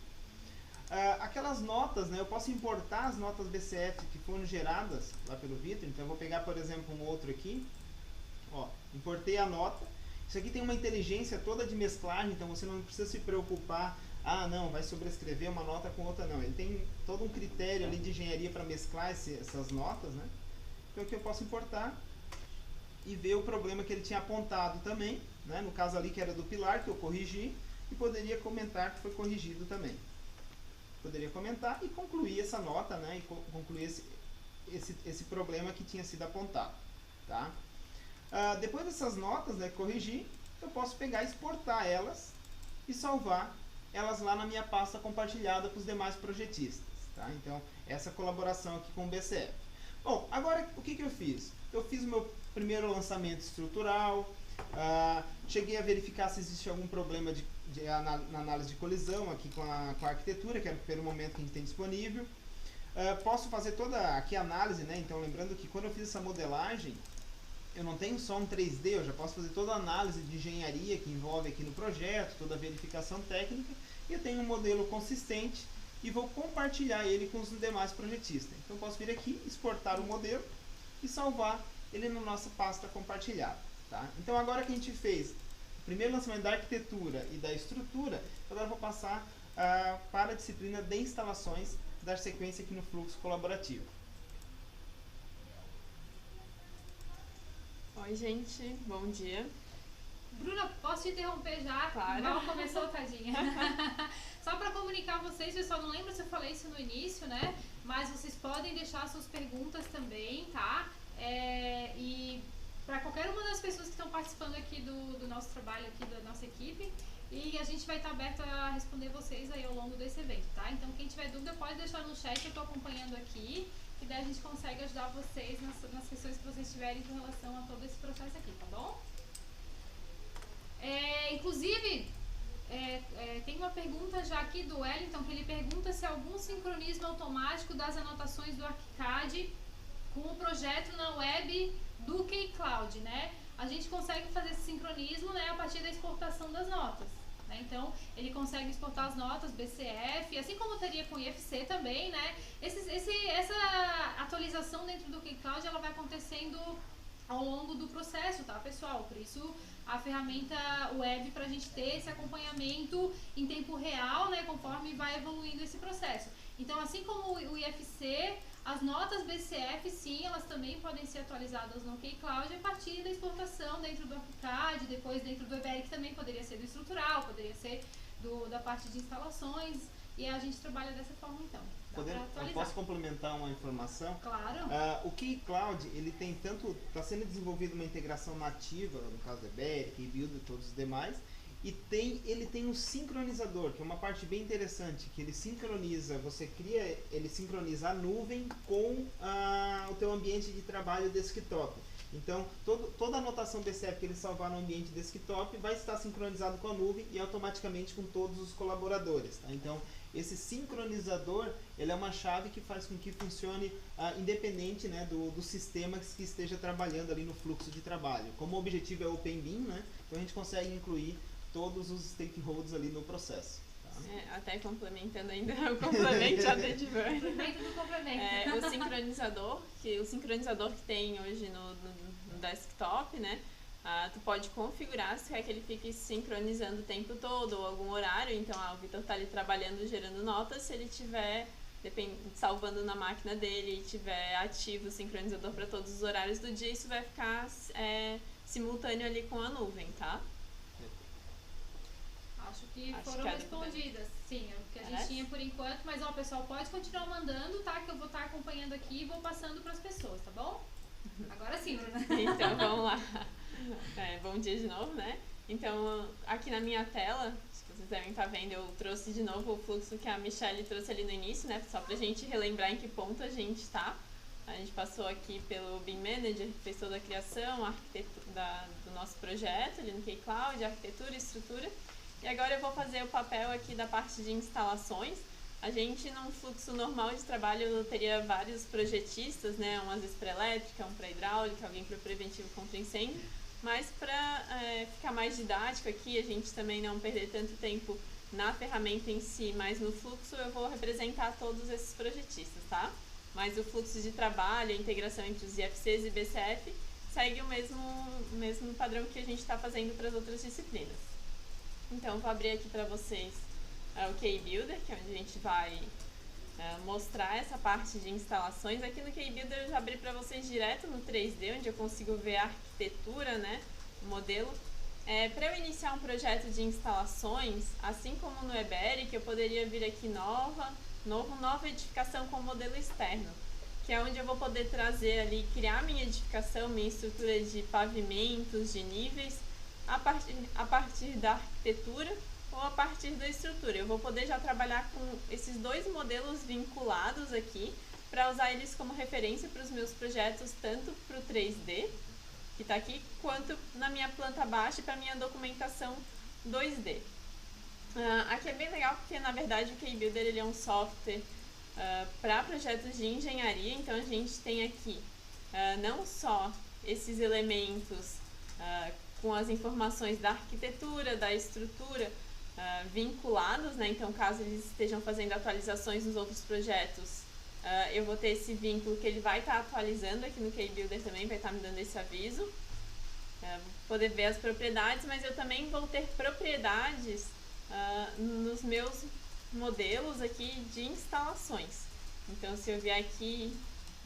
Aquelas notas, né, eu posso importar as notas BCF que foram geradas lá pelo Vitor. Então eu vou pegar, por exemplo, um outro aqui. Ó, importei a nota. Isso aqui tem uma inteligência toda de mesclagem, então você não precisa se preocupar, não, vai sobrescrever uma nota com outra, não. Ele tem todo um critério ali de engenharia para mesclar essas notas, né? Então aqui eu posso importar e ver o problema que ele tinha apontado também, né? No caso ali que era do pilar, que eu corrigi, e poderia comentar que foi corrigido também. Poderia comentar e concluir essa nota, né? E concluir esse problema que tinha sido apontado, tá? Depois dessas notas, né, corrigir, eu posso pegar e exportar elas e salvar elas lá na minha pasta compartilhada para os demais projetistas. Tá? Então, essa colaboração aqui com o BCF. Bom, agora o que eu fiz? Eu fiz o meu primeiro lançamento estrutural, cheguei a verificar se existe algum problema na análise de colisão aqui com a arquitetura, que era o primeiro momento que a gente tem disponível. Posso fazer toda aqui a análise, né? Então, lembrando que quando eu fiz essa modelagem, eu não tenho só um 3D, eu já posso fazer toda a análise de engenharia que envolve aqui no projeto, toda a verificação técnica, e eu tenho um modelo consistente e vou compartilhar ele com os demais projetistas. Então eu posso vir aqui, exportar o modelo e salvar ele na nossa pasta compartilhada. Tá? Então agora que a gente fez o primeiro lançamento da arquitetura e da estrutura, agora eu vou passar para a disciplina de instalações, dar sequência aqui no fluxo colaborativo. Oi, gente, bom dia. Bruna, posso te interromper já? Claro. Mal começou, tadinha. Só para comunicar a vocês, eu só não lembro se eu falei isso no início, né? Mas vocês podem deixar suas perguntas também, tá? E para qualquer uma das pessoas que estão participando aqui do nosso trabalho, aqui da nossa equipe, e a gente vai estar aberto a responder vocês aí ao longo desse evento, tá? Então quem tiver dúvida pode deixar no chat, eu estou acompanhando aqui. E daí a gente consegue ajudar vocês nas questões que vocês tiverem com relação a todo esse processo aqui, tá bom? Inclusive, tem uma pergunta já aqui do Wellington, que ele pergunta se há algum sincronismo automático das anotações do ArchiCAD com o projeto na web do K-Cloud, né? A gente consegue fazer esse sincronismo, né, a partir da exportação das notas. Então, ele consegue exportar as notas BCF, assim como teria com IFC também, né? Essa atualização dentro do K-Cloud, ela vai acontecendo ao longo do processo, tá, pessoal? Por isso, a ferramenta web para a gente ter esse acompanhamento em tempo real, né? Conforme vai evoluindo esse processo. Então, assim como o IFC, as notas BCF, sim, elas também podem ser atualizadas no K-Cloud a partir da exportação dentro do ArchiCAD, depois dentro do EBERIC também poderia ser do estrutural, poderia ser da parte de instalações, e a gente trabalha dessa forma então. Eu posso complementar uma informação? Claro. O K-Cloud, ele tem está sendo desenvolvido uma integração nativa, no caso do EBERIC, Build e todos os demais, e ele tem um sincronizador, que é uma parte bem interessante, que ele sincroniza, ele sincroniza a nuvem com o teu ambiente de trabalho desktop. Então, toda a anotação BCF que ele salvar no ambiente desktop vai estar sincronizado com a nuvem e automaticamente com todos os colaboradores. Tá? Então, esse sincronizador, ele é uma chave que faz com que funcione independente, né, do sistema que esteja trabalhando ali no fluxo de trabalho. Como o objetivo é o Open BIM, né, então a gente consegue incluir todos os stakeholders ali no processo. Tá? Até complementando ainda o complemento já da Divan. Complemento do complemento. O sincronizador que tem hoje no desktop, né? Tu pode configurar se quer que ele fique sincronizando o tempo todo ou algum horário. Então, o Vitor tá ali trabalhando, gerando notas. Se ele tiver salvando na máquina dele e tiver ativo o sincronizador para todos os horários do dia, isso vai ficar simultâneo ali com a nuvem, tá? Acho que foram respondidas, sim, é o que a gente tinha por enquanto, mas ó, pessoal, pode continuar mandando, tá? Que eu vou estar acompanhando aqui e vou passando para as pessoas, tá bom? Agora sim, Bruna. Então, vamos lá. Bom dia de novo, né? Então, aqui na minha tela, acho que vocês devem estar vendo, eu trouxe de novo o fluxo que a Michelle trouxe ali no início, né? Só pra gente relembrar em que ponto a gente tá. A gente passou aqui pelo BIM Manager, que fez toda a criação, a arquitetura do nosso projeto, ali no K-Cloud, arquitetura, estrutura. E agora eu vou fazer o papel aqui da parte de instalações. A gente, num fluxo normal de trabalho, teria vários projetistas, né? Um às vezes para elétrica, um para hidráulica, alguém para preventivo contra incêndio. Mas para ficar mais didático aqui, a gente também não perder tanto tempo na ferramenta em si, mas no fluxo eu vou representar todos esses projetistas, tá? Mas o fluxo de trabalho, a integração entre os IFCs e BCF, segue o mesmo padrão que a gente está fazendo para as outras disciplinas. Então, vou abrir aqui para vocês o K-Builder, que é onde a gente vai mostrar essa parte de instalações. Aqui no K-Builder eu já abri para vocês direto no 3D, onde eu consigo ver a arquitetura, né, o modelo. Para eu iniciar um projeto de instalações, assim como no Eberic, eu poderia vir aqui nova edificação com modelo externo, que é onde eu vou poder trazer ali, criar minha edificação, minha estrutura de pavimentos, de níveis, a partir da arquitetura ou a partir da estrutura. Eu vou poder já trabalhar com esses dois modelos vinculados aqui, para usar eles como referência para os meus projetos, tanto para o 3D, que está aqui, quanto na minha planta baixa e para a minha documentação 2D. Aqui é bem legal porque, na verdade, o K-Builder ele é um software para projetos de engenharia. Então, a gente tem aqui não só esses elementos com as informações da arquitetura, da estrutura vinculados, né? Então, caso eles estejam fazendo atualizações nos outros projetos, eu vou ter esse vínculo que ele vai estar atualizando aqui no K-Builder também, vai estar me dando esse aviso. Vou poder ver as propriedades, mas eu também vou ter propriedades nos meus modelos aqui de instalações. Então, se eu vier aqui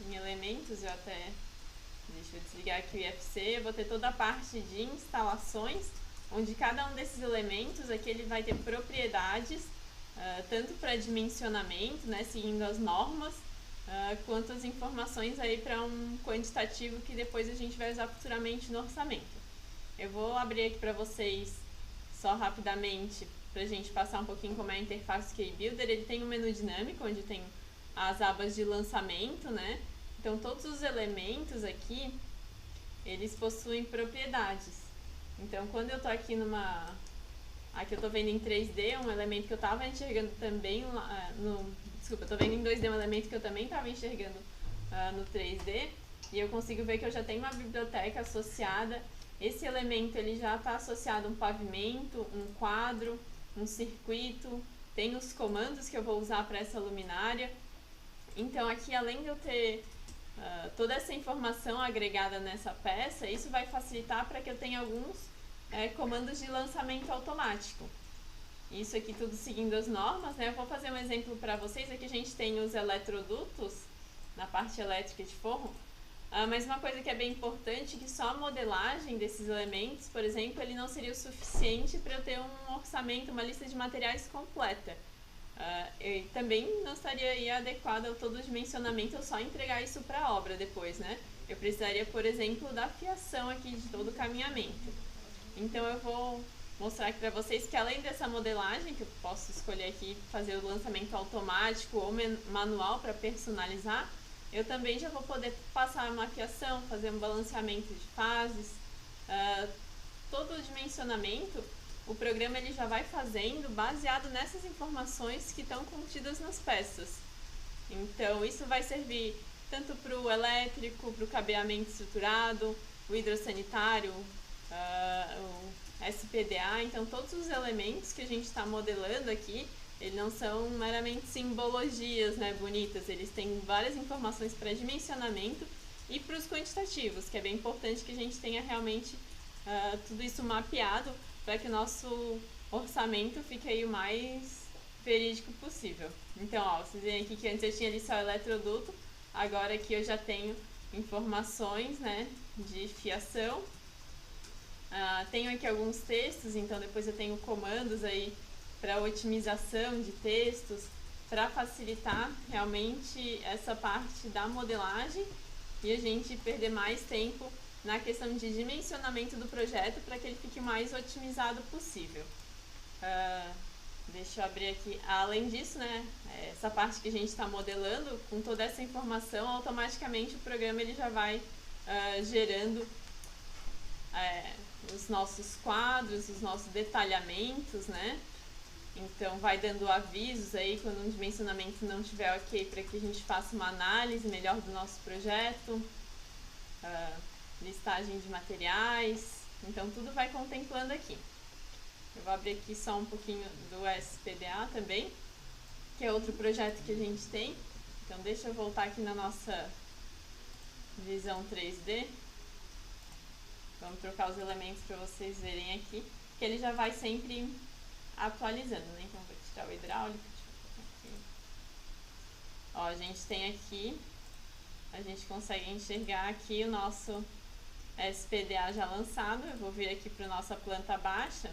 em elementos, deixa eu desligar aqui o IFC, eu vou ter toda a parte de instalações, onde cada um desses elementos aqui ele vai ter propriedades, tanto para dimensionamento, né, seguindo as normas, quanto as informações aí para um quantitativo que depois a gente vai usar futuramente no orçamento. Eu vou abrir aqui para vocês só rapidamente, para a gente passar um pouquinho como é a interface K-Builder. Ele tem um menu dinâmico, onde tem as abas de lançamento, né? Então, todos os elementos aqui, eles possuem propriedades. Então, quando eu estou aqui aqui eu estou vendo em 3D um elemento que eu estava enxergando também eu estou vendo em 2D um elemento que eu também estava enxergando no 3D, e eu consigo ver que eu já tenho uma biblioteca associada. Esse elemento ele já está associado a um pavimento, um quadro, um circuito, tem os comandos que eu vou usar para essa luminária. Então, aqui, além de eu ter toda essa informação agregada nessa peça, isso vai facilitar para que eu tenha alguns comandos de lançamento automático. Isso aqui tudo seguindo as normas, né? Eu vou fazer um exemplo para vocês. Aqui a gente tem os eletrodutos na parte elétrica de forro, mas uma coisa que é bem importante é que só a modelagem desses elementos, por exemplo, ele não seria o suficiente para eu ter um orçamento, uma lista de materiais completa. Eu também não estaria aí adequado ao todo o dimensionamento, eu só entregar isso para a obra depois, né? Eu precisaria, por exemplo, da fiação aqui de todo o caminhamento. Então eu vou mostrar aqui para vocês que, além dessa modelagem, que eu posso escolher aqui fazer o lançamento automático ou manual para personalizar, eu também já vou poder passar uma fiação, fazer um balanceamento de fases, todo o dimensionamento. O programa ele já vai fazendo baseado nessas informações que estão contidas nas peças. Então, isso vai servir tanto para o elétrico, para o cabeamento estruturado, o hidrossanitário, o SPDA. Então, todos os elementos que a gente está modelando aqui, eles não são meramente simbologias, né, bonitas, eles têm várias informações para dimensionamento e para os quantitativos, que é bem importante que a gente tenha realmente tudo isso mapeado para que o nosso orçamento fique aí o mais verídico possível. Então, ó, vocês veem aqui que antes eu tinha ali só eletroduto, agora aqui eu já tenho informações, né, de fiação. Tenho aqui alguns textos, então depois eu tenho comandos aí para otimização de textos, para facilitar realmente essa parte da modelagem e a gente perder mais tempo na questão de dimensionamento do projeto para que ele fique mais otimizado possível. Deixa eu abrir aqui. Além disso, né, essa parte que a gente está modelando, com toda essa informação, automaticamente o programa ele já vai gerando os nossos quadros, os nossos detalhamentos, né? Então vai dando avisos aí quando um dimensionamento não estiver ok para que a gente faça uma análise melhor do nosso projeto, listagem de materiais, então tudo vai contemplando aqui. Eu vou abrir aqui só um pouquinho do SPDA também, que é outro projeto que a gente tem. Então deixa eu voltar aqui na nossa visão 3D. Vamos trocar os elementos para vocês verem aqui, que ele já vai sempre atualizando, né? Então vou tirar o hidráulico, deixa eu aqui. Ó, a gente tem aqui, a gente consegue enxergar aqui o nosso SPDA já lançado. Eu vou vir aqui para a nossa planta baixa.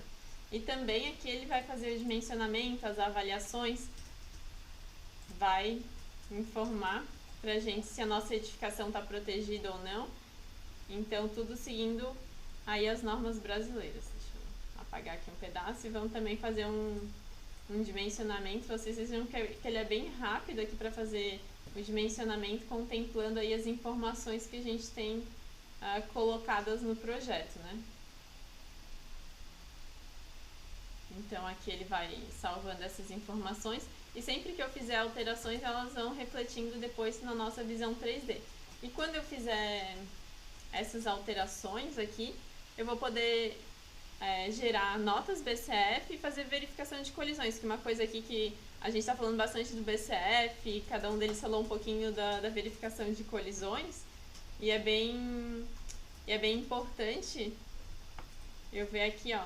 E também aqui ele vai fazer o dimensionamento, as avaliações, vai informar para a gente se a nossa edificação está protegida ou não. Então, tudo seguindo aí as normas brasileiras. Deixa eu apagar aqui um pedaço e vamos também fazer um dimensionamento. Vocês vejam que ele é bem rápido aqui para fazer o dimensionamento, contemplando aí as informações que a gente tem colocadas no projeto, né? Então aqui ele vai salvando essas informações e sempre que eu fizer alterações elas vão refletindo depois na nossa visão 3D. E quando eu fizer essas alterações aqui, eu vou poder gerar notas BCF e fazer verificação de colisões, que é uma coisa aqui que a gente está falando bastante do BCF, cada um deles falou um pouquinho da verificação de colisões e é bem importante eu ver aqui, ó,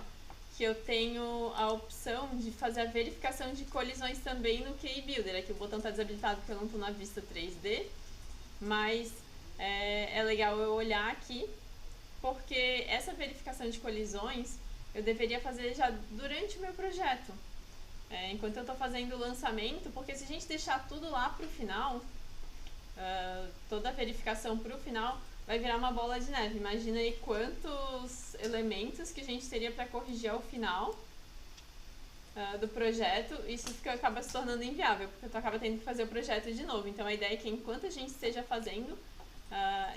que eu tenho a opção de fazer a verificação de colisões também no QI Builder. Aqui o botão está desabilitado porque eu não estou na vista 3D, mas é legal eu olhar aqui, porque essa verificação de colisões eu deveria fazer já durante o meu projeto, enquanto eu estou fazendo o lançamento, porque se a gente deixar tudo lá para o final, toda a verificação para o final, vai virar uma bola de neve. Imagina aí quantos elementos que a gente teria para corrigir ao final do projeto. Isso acaba se tornando inviável, porque tu acaba tendo que fazer o projeto de novo. Então a ideia é que enquanto a gente esteja fazendo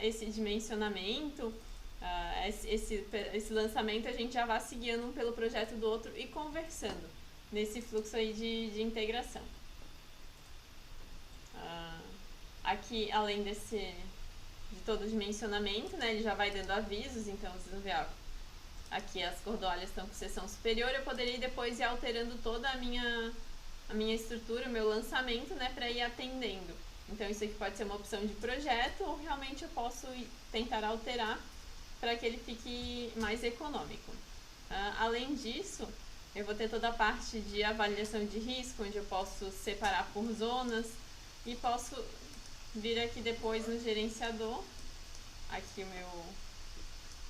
esse dimensionamento, esse lançamento, a gente já vá seguindo um pelo projeto do outro e conversando nesse fluxo aí de integração. Aqui, além de todo o dimensionamento, né, ele já vai dando avisos. Então vocês vão ver, ó, aqui as cordoalhas estão com seção superior. Eu poderia depois ir alterando toda a minha estrutura, o meu lançamento, né, para ir atendendo. Então isso aqui pode ser uma opção de projeto ou realmente eu posso tentar alterar para que ele fique mais econômico. Além disso, eu vou ter toda a parte de avaliação de risco, onde eu posso separar por zonas e posso vir aqui depois no gerenciador. Aqui o meu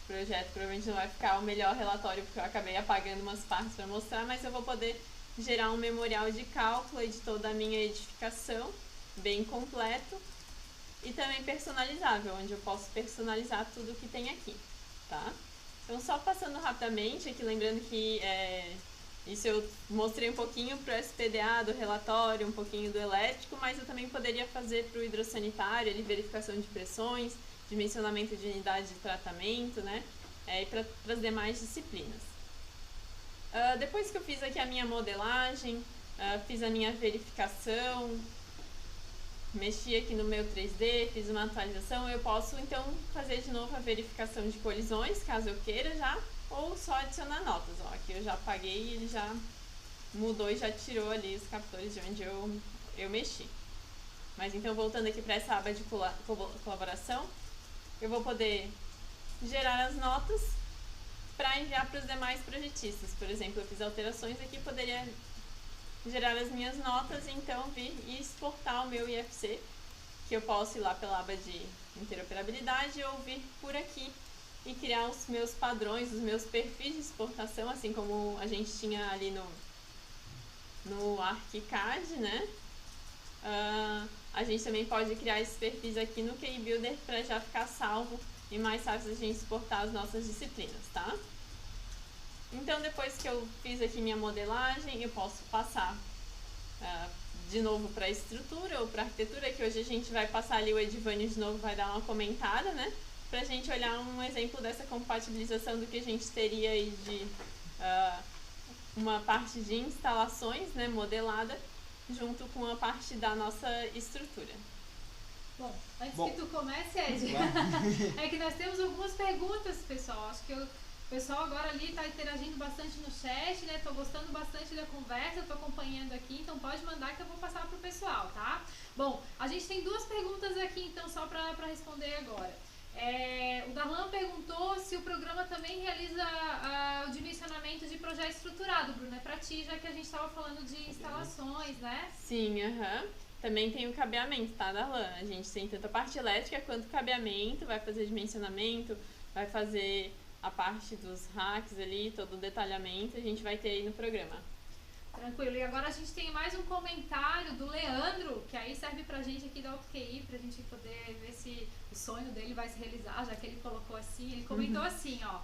projeto provavelmente não vai ficar o melhor relatório porque eu acabei apagando umas partes para mostrar, mas eu vou poder gerar um memorial de cálculo de toda a minha edificação, bem completo e também personalizável, onde eu posso personalizar tudo que tem aqui, tá? Então só passando rapidamente aqui, lembrando que isso eu mostrei um pouquinho para o SPDA do relatório, um pouquinho do elétrico, mas eu também poderia fazer para o hidrossanitário, ali, verificação de pressões, dimensionamento de unidade de tratamento, né? E para as demais disciplinas. Depois que eu fiz aqui a minha modelagem, fiz a minha verificação, mexi aqui no meu 3D, fiz uma atualização, eu posso então fazer de novo a verificação de colisões, caso eu queira já, ou só adicionar notas. Ó, aqui eu já apaguei e ele já mudou e já tirou ali os captores de onde eu mexi. Mas então, voltando aqui para essa aba de colaboração, eu vou poder gerar as notas para enviar para os demais projetistas. Por exemplo, eu fiz alterações aqui, poderia gerar as minhas notas e então vir e exportar o meu IFC, que eu posso ir lá pela aba de interoperabilidade ou vir por aqui e criar os meus padrões, os meus perfis de exportação, assim como a gente tinha ali no ArchiCAD, né? A gente também pode criar esses perfis aqui no KeyBuilder para já ficar salvo e mais fácil a gente exportar as nossas disciplinas, tá? Então, depois que eu fiz aqui minha modelagem, eu posso passar de novo para a estrutura ou para a arquitetura, que hoje a gente vai passar ali, o Edivânio de novo vai dar uma comentada, né? Para a gente olhar um exemplo dessa compatibilização do que a gente teria aí de uma parte de instalações, né, modelada, junto com a parte da nossa estrutura. Bom, antes que tu comece, Ed, é que nós temos algumas perguntas, pessoal. Acho que o pessoal agora ali está interagindo bastante no chat, né? Tô gostando bastante da conversa, tô acompanhando aqui, então pode mandar que eu vou passar pro pessoal, tá? Bom, a gente tem duas perguntas aqui, então, só para responder agora. O Darlan perguntou se o programa também realiza o dimensionamento de projeto estruturado, Bruno, é para ti, já que a gente estava falando de instalações, né? Sim, Também tem o cabeamento, tá, Darlan? A gente tem tanto a parte elétrica quanto o cabeamento, vai fazer dimensionamento, vai fazer a parte dos racks ali, todo o detalhamento, a gente vai ter aí no programa. Tranquilo. E agora a gente tem mais um comentário do Leandro, que aí serve pra gente aqui da AutoQI, pra gente poder ver se o sonho dele vai se realizar, já que ele colocou assim. Ele comentou assim, ó.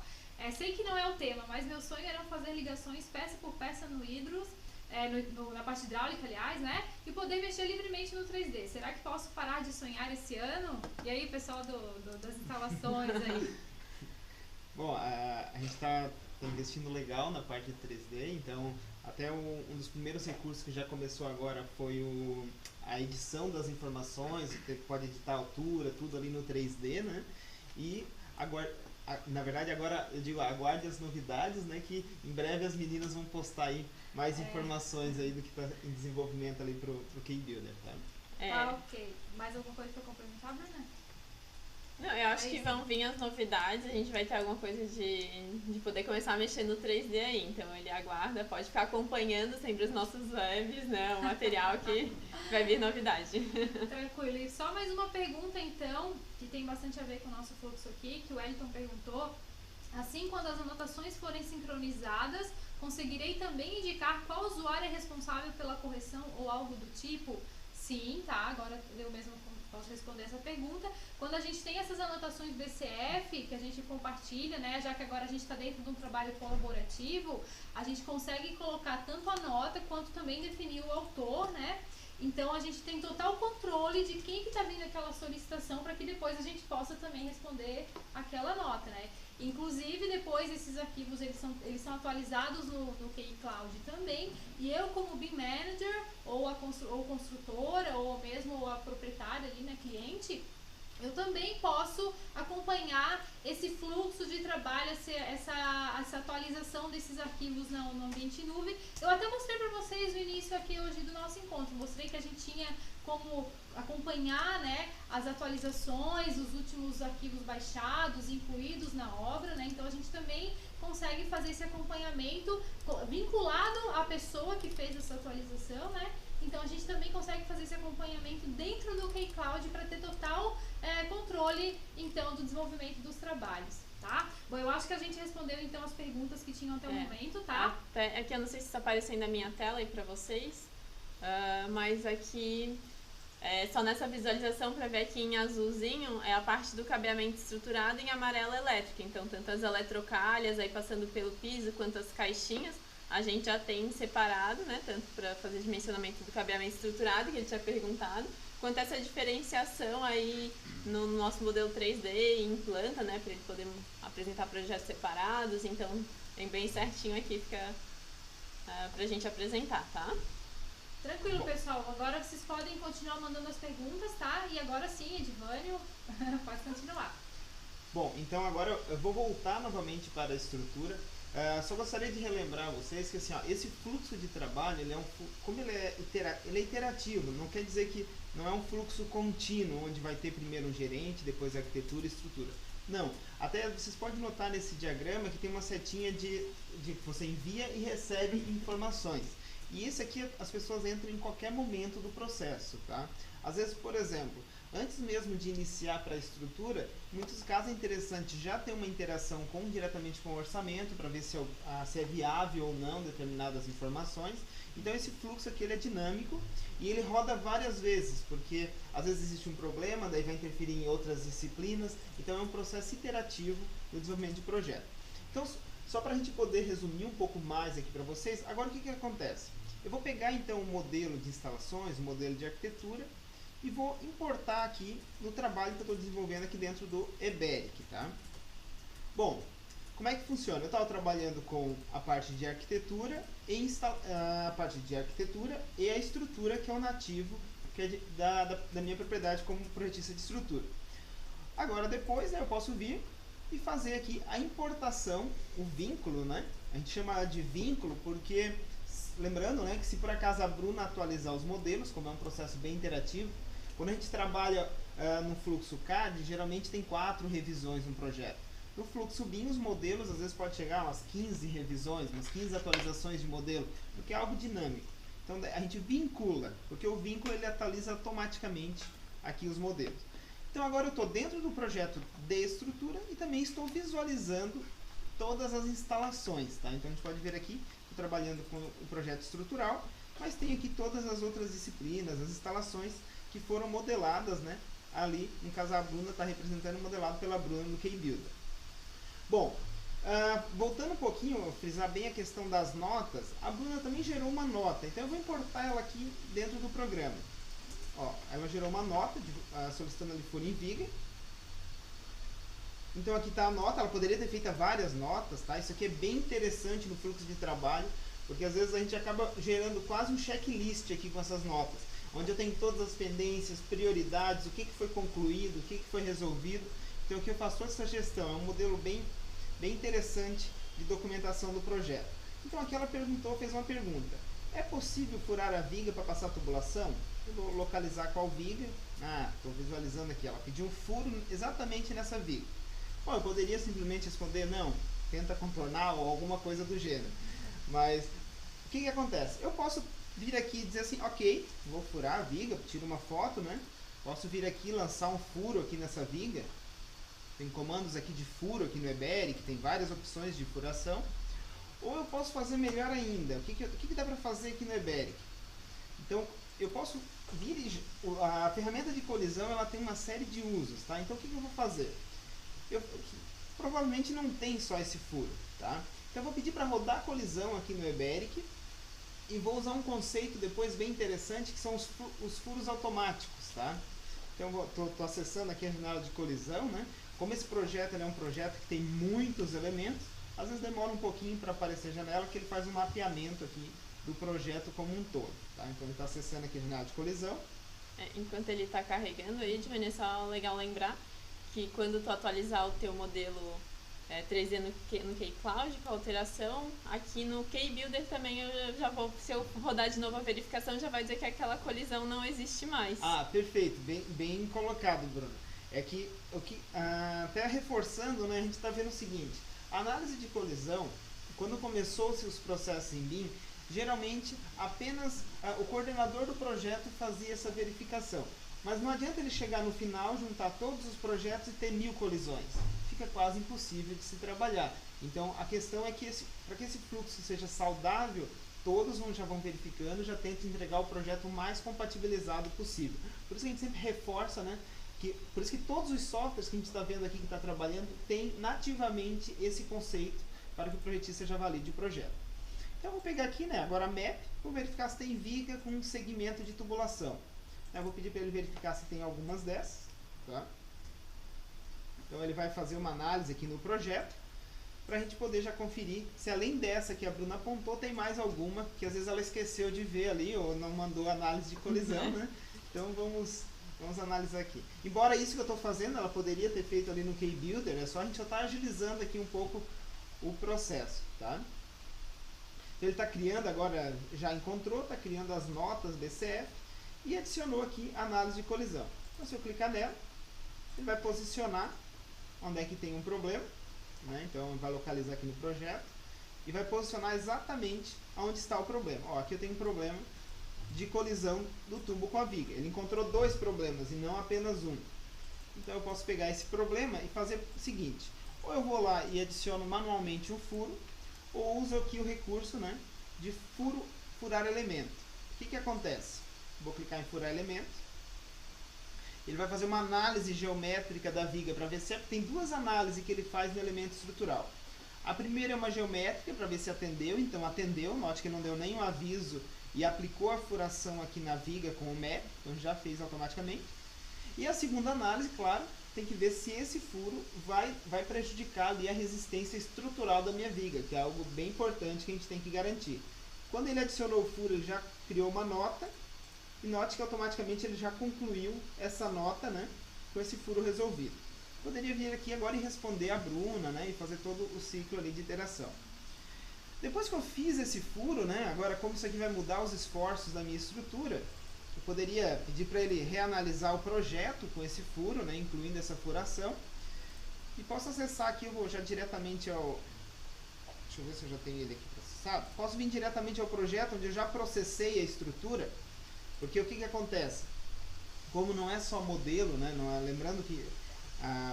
Sei que não é o tema, mas meu sonho era fazer ligações peça por peça no Hydrus, na parte hidráulica, aliás, né? E poder mexer livremente no 3D. Será que posso parar de sonhar esse ano? E aí, pessoal das instalações aí? Bom, a gente está investindo legal na parte de 3D, então até um dos primeiros recursos que já começou agora foi a edição das informações, você pode editar a altura, tudo ali no 3D, né? E agora, na verdade agora eu digo, aguarde as novidades, né? Que em breve as meninas vão postar aí mais informações aí do que está em desenvolvimento ali pro KeyBuilder, tá? Tá, ok. Mais alguma coisa para complementar, Bruna? Não, eu acho que vão vir as novidades, a gente vai ter alguma coisa de poder começar a mexer no 3D aí, então ele aguarda, pode ficar acompanhando sempre os nossos webs, né, o material que vai vir novidade. Tranquilo, e só mais uma pergunta então, que tem bastante a ver com o nosso fluxo aqui, que o Wellington perguntou, assim quando as anotações forem sincronizadas, conseguirei também indicar qual usuário é responsável pela correção ou algo do tipo? Sim, tá, agora eu mesmo posso responder essa pergunta. Quando a gente tem essas anotações BCF, que a gente compartilha, né, já que agora a gente está dentro de um trabalho colaborativo, a gente consegue colocar tanto a nota quanto também definir o autor, né? Então a gente tem total controle de quem que está vindo aquela solicitação para que depois a gente possa também responder aquela nota, né? Inclusive depois esses arquivos eles são atualizados no KI Cloud também, e eu como BIM Manager ou construtora ou mesmo a proprietária ali, né, cliente, eu também posso acompanhar esse fluxo de trabalho, essa atualização desses arquivos no ambiente nuvem. Eu até mostrei para vocês no início aqui hoje do nosso encontro, mostrei que a gente tinha como acompanhar, né, as atualizações, os últimos arquivos baixados, incluídos na obra, né, então a gente também consegue fazer esse acompanhamento vinculado à pessoa que fez essa atualização, né, então a gente também consegue fazer esse acompanhamento dentro do KeyCloud para ter total controle, então, do desenvolvimento dos trabalhos, tá? Bom, eu acho que a gente respondeu, então, as perguntas que tinham até o momento, tá? Aqui eu não sei se está aparecendo a minha tela aí para vocês, mas aqui, só nessa visualização para ver aqui em azulzinho, é a parte do cabeamento estruturado, em amarelo elétrico, então, tanto as eletrocalhas, aí passando pelo piso, quanto as caixinhas, a gente já tem separado, né, tanto para fazer dimensionamento do cabeamento estruturado, que ele tinha perguntado, quanto essa diferenciação aí no nosso modelo 3D em planta, né, para ele poder apresentar projetos separados, então é bem certinho aqui, fica para a gente apresentar, tá? Tranquilo, pessoal, agora vocês podem continuar mandando as perguntas, tá? E agora sim, Edivânio, pode continuar. Bom, então agora eu vou voltar novamente para a estrutura. Só gostaria de relembrar a vocês que assim, ó, esse fluxo de trabalho, como ele é iterativo, não quer dizer que não é um fluxo contínuo, onde vai ter primeiro um gerente, depois a arquitetura e estrutura. Não, até vocês podem notar nesse diagrama que tem uma setinha de que você envia e recebe informações. E esse aqui as pessoas entram em qualquer momento do processo, tá? Às vezes, por exemplo, antes mesmo de iniciar para a estrutura, em muitos casos é interessante já ter uma interação diretamente com o orçamento para ver se é viável ou não determinadas informações. Então esse fluxo aqui ele é dinâmico e ele roda várias vezes, porque às vezes existe um problema, daí vai interferir em outras disciplinas. Então é um processo iterativo no desenvolvimento de projeto. Então, só para a gente poder resumir um pouco mais aqui para vocês, agora o que acontece? Eu vou pegar então o modelo de instalações, o modelo de arquitetura, e vou importar aqui no trabalho que eu estou desenvolvendo aqui dentro do Eberic, tá? Bom, como é que funciona? Eu estava trabalhando com a parte de arquitetura e a estrutura, que é o nativo que é da minha propriedade como projetista de estrutura. Agora depois, né, eu posso vir e fazer aqui a importação, o vínculo, né? A gente chama de vínculo porque, lembrando, né, que se por acaso a Bruna atualizar os modelos, como é um processo bem interativo, quando a gente trabalha no fluxo CAD, geralmente tem 4 revisões no projeto. No fluxo BIM, os modelos às vezes pode chegar a umas 15 revisões, umas 15 atualizações de modelo, porque é algo dinâmico. Então a gente vincula, porque o vínculo ele atualiza automaticamente aqui os modelos. Então agora eu estou dentro do projeto de estrutura e também estou visualizando todas as instalações, tá? Então a gente pode ver aqui, estou trabalhando com o projeto estrutural, mas tem aqui todas as outras disciplinas, as instalações que foram modeladas, né? Ali, no caso a Bruna está representando modelado pela Bruna no KBuilder. Bom, voltando um pouquinho, vou frisar bem a questão das notas, a Bruna também gerou uma nota, então eu vou importar ela aqui dentro do programa. Ó, ela gerou uma nota, solicitando ali Furim Viga. Então aqui está a nota, ela poderia ter feito várias notas, tá? Isso aqui é bem interessante no fluxo de trabalho, porque às vezes a gente acaba gerando quase um checklist aqui com essas notas, onde eu tenho todas as pendências, prioridades, o que foi concluído, o que foi resolvido. Então aqui eu faço toda essa gestão, é um modelo bem interessante de documentação do projeto. Então aqui ela fez uma pergunta: é possível furar a viga para passar a tubulação? Eu vou localizar qual viga. Estou visualizando aqui, ela pediu um furo exatamente nessa viga. Bom, eu poderia simplesmente responder, não, tenta contornar ou alguma coisa do gênero. Mas o que acontece? Eu posso vir aqui e dizer assim, ok, vou furar a viga, tiro uma foto, né? Posso vir aqui e lançar um furo aqui nessa viga. Tem comandos aqui de furo aqui no Eberic, tem várias opções de furação. Ou eu posso fazer melhor ainda. O que dá para fazer aqui no Eberic? Então, eu posso vir... A ferramenta de colisão ela tem uma série de usos, tá? Então, o que eu vou fazer? Provavelmente não tem só esse furo, tá? Então, eu vou pedir para rodar a colisão aqui no Eberic e vou usar um conceito depois bem interessante, que são os furos automáticos, tá? Então, estou acessando aqui a janela de colisão, né? Como esse projeto é um projeto que tem muitos elementos, às vezes demora um pouquinho para aparecer a janela, que ele faz um mapeamento aqui do projeto como um todo, tá? Então ele está acessando aqui a janela de colisão. Enquanto ele está carregando aí, Giovanni, é só legal lembrar que quando tu atualizar o teu modelo 3D no KCloud com a alteração, aqui no KBuilder também eu já vou, se eu rodar de novo a verificação, já vai dizer que aquela colisão não existe mais. Perfeito, bem colocado, Bruno. É que, até reforçando, né, a gente está vendo o seguinte: a análise de colisão, quando começou-se os processos em BIM, geralmente apenas o coordenador do projeto fazia essa verificação. Mas não adianta ele chegar no final, juntar todos os projetos e ter 1000 colisões. Fica quase impossível de se trabalhar. Então a questão é que para que esse fluxo seja saudável, todos já vão verificando, já tentam entregar o projeto o mais compatibilizado possível. Por isso que a gente sempre reforça, né? Por isso que todos os softwares que a gente está vendo aqui que está trabalhando tem nativamente esse conceito para que o projetista já valide o projeto. Então eu vou pegar aqui, né, agora a map, vou verificar se tem viga com um segmento de tubulação. Eu vou pedir para ele verificar se tem algumas dessas, tá? Então ele vai fazer uma análise aqui no projeto para a gente poder já conferir se além dessa que a Bruna apontou tem mais alguma que às vezes ela esqueceu de ver ali ou não mandou análise de colisão, né? Então vamos analisar aqui. Embora isso que eu estou fazendo, ela poderia ter feito ali no KBuilder, é só a gente só está agilizando aqui um pouco o processo, tá? Então ele está criando agora, já encontrou, está criando as notas BCF e adicionou aqui análise de colisão. Então se eu clicar nela, ele vai posicionar onde é que tem um problema, né? Então vai localizar aqui no projeto e vai posicionar exatamente onde está o problema. Ó, aqui eu tenho um problema de colisão do tubo com a viga. Ele encontrou 2 problemas e não apenas um. Então eu posso pegar esse problema e fazer o seguinte: ou eu vou lá e adiciono manualmente um furo, ou uso aqui o recurso, né, de furar elemento. O que acontece? Vou clicar em furar elemento. Ele vai fazer uma análise geométrica da viga para ver se tem 2 análises que ele faz no elemento estrutural. A primeira é uma geométrica para ver se atendeu. Então atendeu, note que não deu nenhum aviso e aplicou a furação aqui na viga com o MEP, então já fez automaticamente. E a segunda análise, claro, tem que ver se esse furo vai prejudicar ali a resistência estrutural da minha viga, que é algo bem importante que a gente tem que garantir. Quando ele adicionou o furo, ele já criou uma nota, e note que automaticamente ele já concluiu essa nota, né, com esse furo resolvido. Poderia vir aqui agora e responder a Bruna, né, e fazer todo o ciclo ali de iteração. Depois que eu fiz esse furo, né, agora como isso aqui vai mudar os esforços da minha estrutura, eu poderia pedir para ele reanalisar o projeto com esse furo, né, incluindo essa furação. E posso acessar aqui, eu vou já diretamente ao... Deixa eu ver se eu já tenho ele aqui processado. Posso vir diretamente ao projeto onde eu já processei a estrutura. Porque o que acontece? Como não é só modelo, né, não é, lembrando que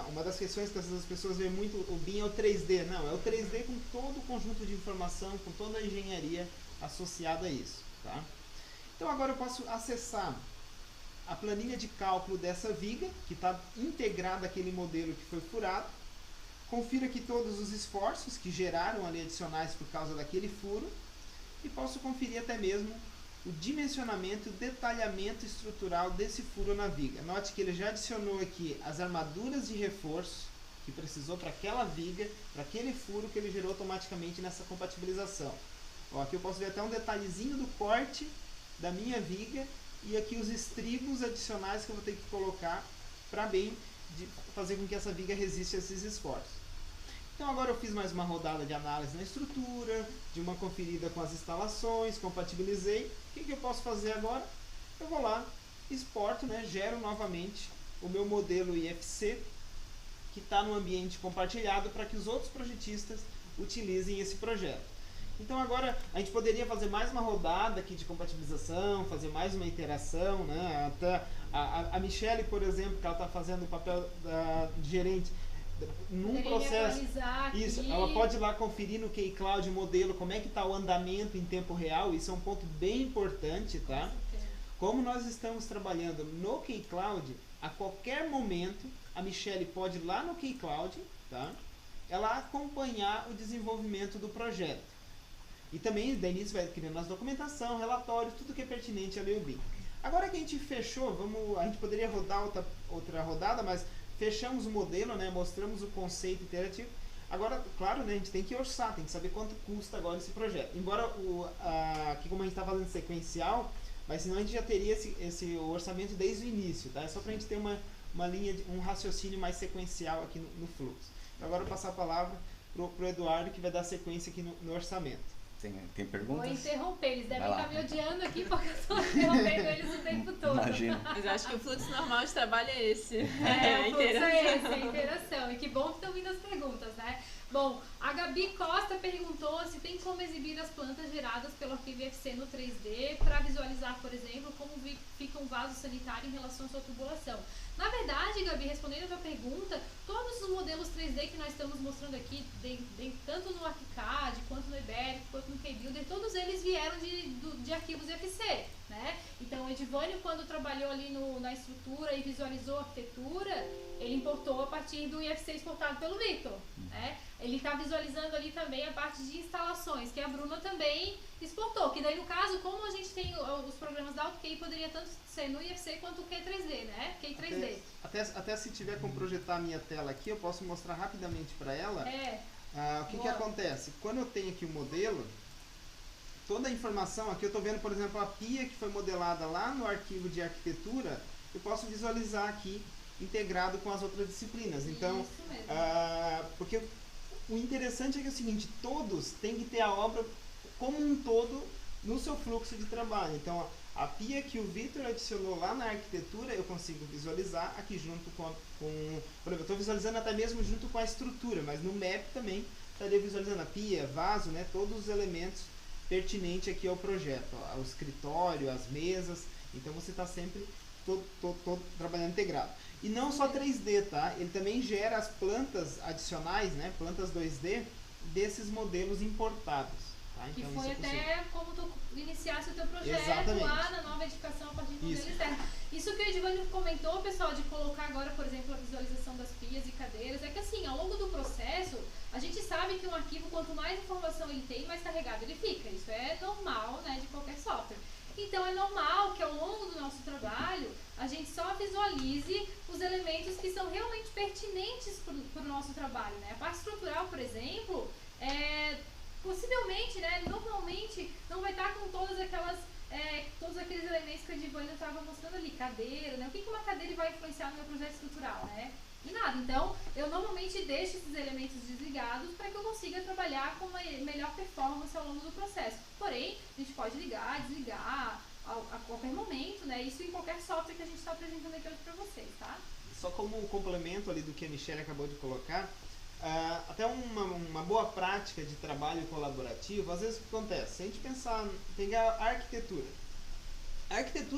uma das questões que as pessoas veem muito, o BIM é o 3D. Não, é o 3D com todo o conjunto de informação, com toda a engenharia associada a isso. Tá? Então agora eu posso acessar a planilha de cálculo dessa viga, que está integrada àquele modelo que foi furado. Confiro aqui todos os esforços que geraram ali adicionais por causa daquele furo. E posso conferir até mesmo o dimensionamento e o detalhamento estrutural desse furo na viga. Note que ele já adicionou aqui as armaduras de reforço que precisou para aquela viga, para aquele furo que ele gerou automaticamente nessa compatibilização. Ó, aqui eu posso ver até um detalhezinho do corte da minha viga e aqui os estribos adicionais que eu vou ter que colocar para bem fazer com que essa viga resista a esses esforços. Então agora eu fiz mais uma rodada de análise na estrutura, de uma conferida com as instalações, compatibilizei. O que eu posso fazer agora? Eu vou lá, exporto, né, gero novamente o meu modelo IFC, que está no ambiente compartilhado para que os outros projetistas utilizem esse projeto. Então agora a gente poderia fazer mais uma rodada aqui de compatibilização, fazer mais uma iteração, né? Até a Michelle, por exemplo, que ela está fazendo o papel de gerente, num processo, isso, ela pode ir lá conferir no K-Cloud modelo como é que está o andamento em tempo real. Isso é um ponto bem importante, tá? Como nós estamos trabalhando no K-Cloud, a qualquer momento a Michelle pode ir lá no K-Cloud, tá? Ela acompanhar o desenvolvimento do projeto. E também, daí nisso vai criando as documentação, relatórios, tudo que é pertinente ao BIM. Agora que a gente fechou, a gente poderia rodar outra rodada, mas fechamos o modelo, né, mostramos o conceito iterativo. Agora, claro, né, a gente tem que orçar, tem que saber quanto custa agora esse projeto. Embora aqui como a gente está fazendo sequencial, mas senão a gente já teria esse orçamento desde o início, tá? É só para a gente ter uma linha, um raciocínio mais sequencial aqui no fluxo. Então, agora eu vou passar a palavra para o Eduardo, que vai dar sequência aqui no orçamento. Tem perguntas? Vou interromper, eles devem estar me odiando aqui porque eu estou interrompendo eles o tempo todo. Imagina. Mas eu acho que o fluxo normal de trabalho é esse. O fluxo é esse, a interação. E que bom que estão vindo as perguntas, né? Bom, a Gabi Costa perguntou se tem como exibir as plantas geradas pelo arquivo IFC no 3D para visualizar, por exemplo, como fica um vaso sanitário em relação à sua tubulação. Na verdade, Gabi, respondendo a tua pergunta, todos os modelos 3D que nós estamos mostrando aqui, tanto no ArchiCAD, quanto no Iberic, quanto no KBuilder, todos eles vieram de arquivos IFC, né? Então, o Edivânio, quando trabalhou ali na estrutura e visualizou a arquitetura, ele importou a partir do IFC exportado pelo Victor, né? Ele está visualizando ali também a parte de instalações, que a Bruna também exportou, que daí no caso, como a gente tem os programas da AutoCAD, poderia tanto ser no IFC quanto o Q3D, né? Q3D. Até se tiver como projetar a minha tela aqui, eu posso mostrar rapidamente para ela o que acontece. Quando eu tenho aqui o modelo, toda a informação, aqui eu estou vendo, por exemplo, a pia que foi modelada lá no arquivo de arquitetura, eu posso visualizar aqui integrado com as outras disciplinas. Então, porque o interessante é que é o seguinte, todos têm que ter a obra como um todo no seu fluxo de trabalho. Então, a pia que o Vitor adicionou lá na arquitetura, eu consigo visualizar aqui junto com por exemplo, eu estou visualizando até mesmo junto com a estrutura, mas no map também estaria visualizando a pia, vaso, né, todos os elementos pertinentes aqui ao projeto, ó, o escritório, as mesas. Então você está sempre todo trabalhando integrado. E não só 3D, tá? Ele também gera as plantas adicionais, né, plantas 2D desses modelos importados. Tá? Que Então, foi isso é possível. até como tu iniciasse o teu projeto Exatamente. lá na nova edificação a partir do modelo Isso. externo. Isso que o Edivânio comentou, pessoal, de colocar agora, por exemplo, a visualização das pias e cadeiras, é que assim, ao longo do processo, a gente sabe que um arquivo, quanto mais informação ele tem, mais carregado ele fica. Isso é normal, né, de qualquer software. Então é normal que ao longo do nosso trabalho a gente só visualize os elementos que são realmente pertinentes para o nosso trabalho, né? A parte estrutural, por exemplo, possivelmente, né, normalmente não vai estar com todos aqueles elementos que o Edivânio estava mostrando ali, cadeira, né? O que uma cadeira vai influenciar no meu projeto estrutural, né? E nada. Então, eu normalmente deixo esses elementos desligados para que eu consiga trabalhar com uma melhor performance ao longo do processo. Porém, a gente pode ligar, desligar a qualquer momento, né? Isso em qualquer software que a gente está apresentando aqui hoje para vocês, tá? Só como um complemento ali do que a Michelle acabou de colocar, até uma boa prática de trabalho colaborativo, às vezes o que acontece? Se a gente pegar a arquitetura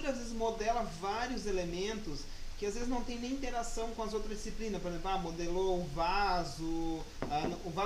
às vezes modela vários elementos que às vezes não tem nem interação com as outras disciplinas. Por exemplo, modelou o vaso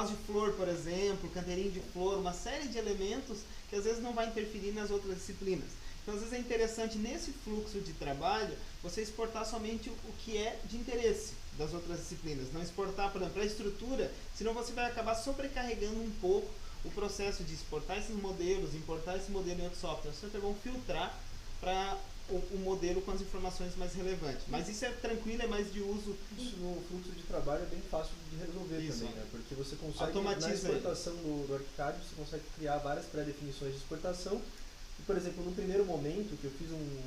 de flor, por exemplo, canteirinho de flor, uma série de elementos que às vezes não vai interferir nas outras disciplinas. Então, às vezes é interessante nesse fluxo de trabalho você exportar somente o que é de interesse das outras disciplinas. Não exportar, por exemplo, a estrutura, senão você vai acabar sobrecarregando um pouco o processo de exportar esses modelos, importar esse modelo em outro software. Você vai filtrar para o modelo com as informações mais relevantes. Mas isso é tranquilo, é mais de uso. Isso no fluxo de trabalho é bem fácil de resolver Isso, também, né? Porque você consegue, automatiza na exportação do ArchiCAD, você consegue criar várias pré-definições de exportação. E, por exemplo, no primeiro momento que eu fiz um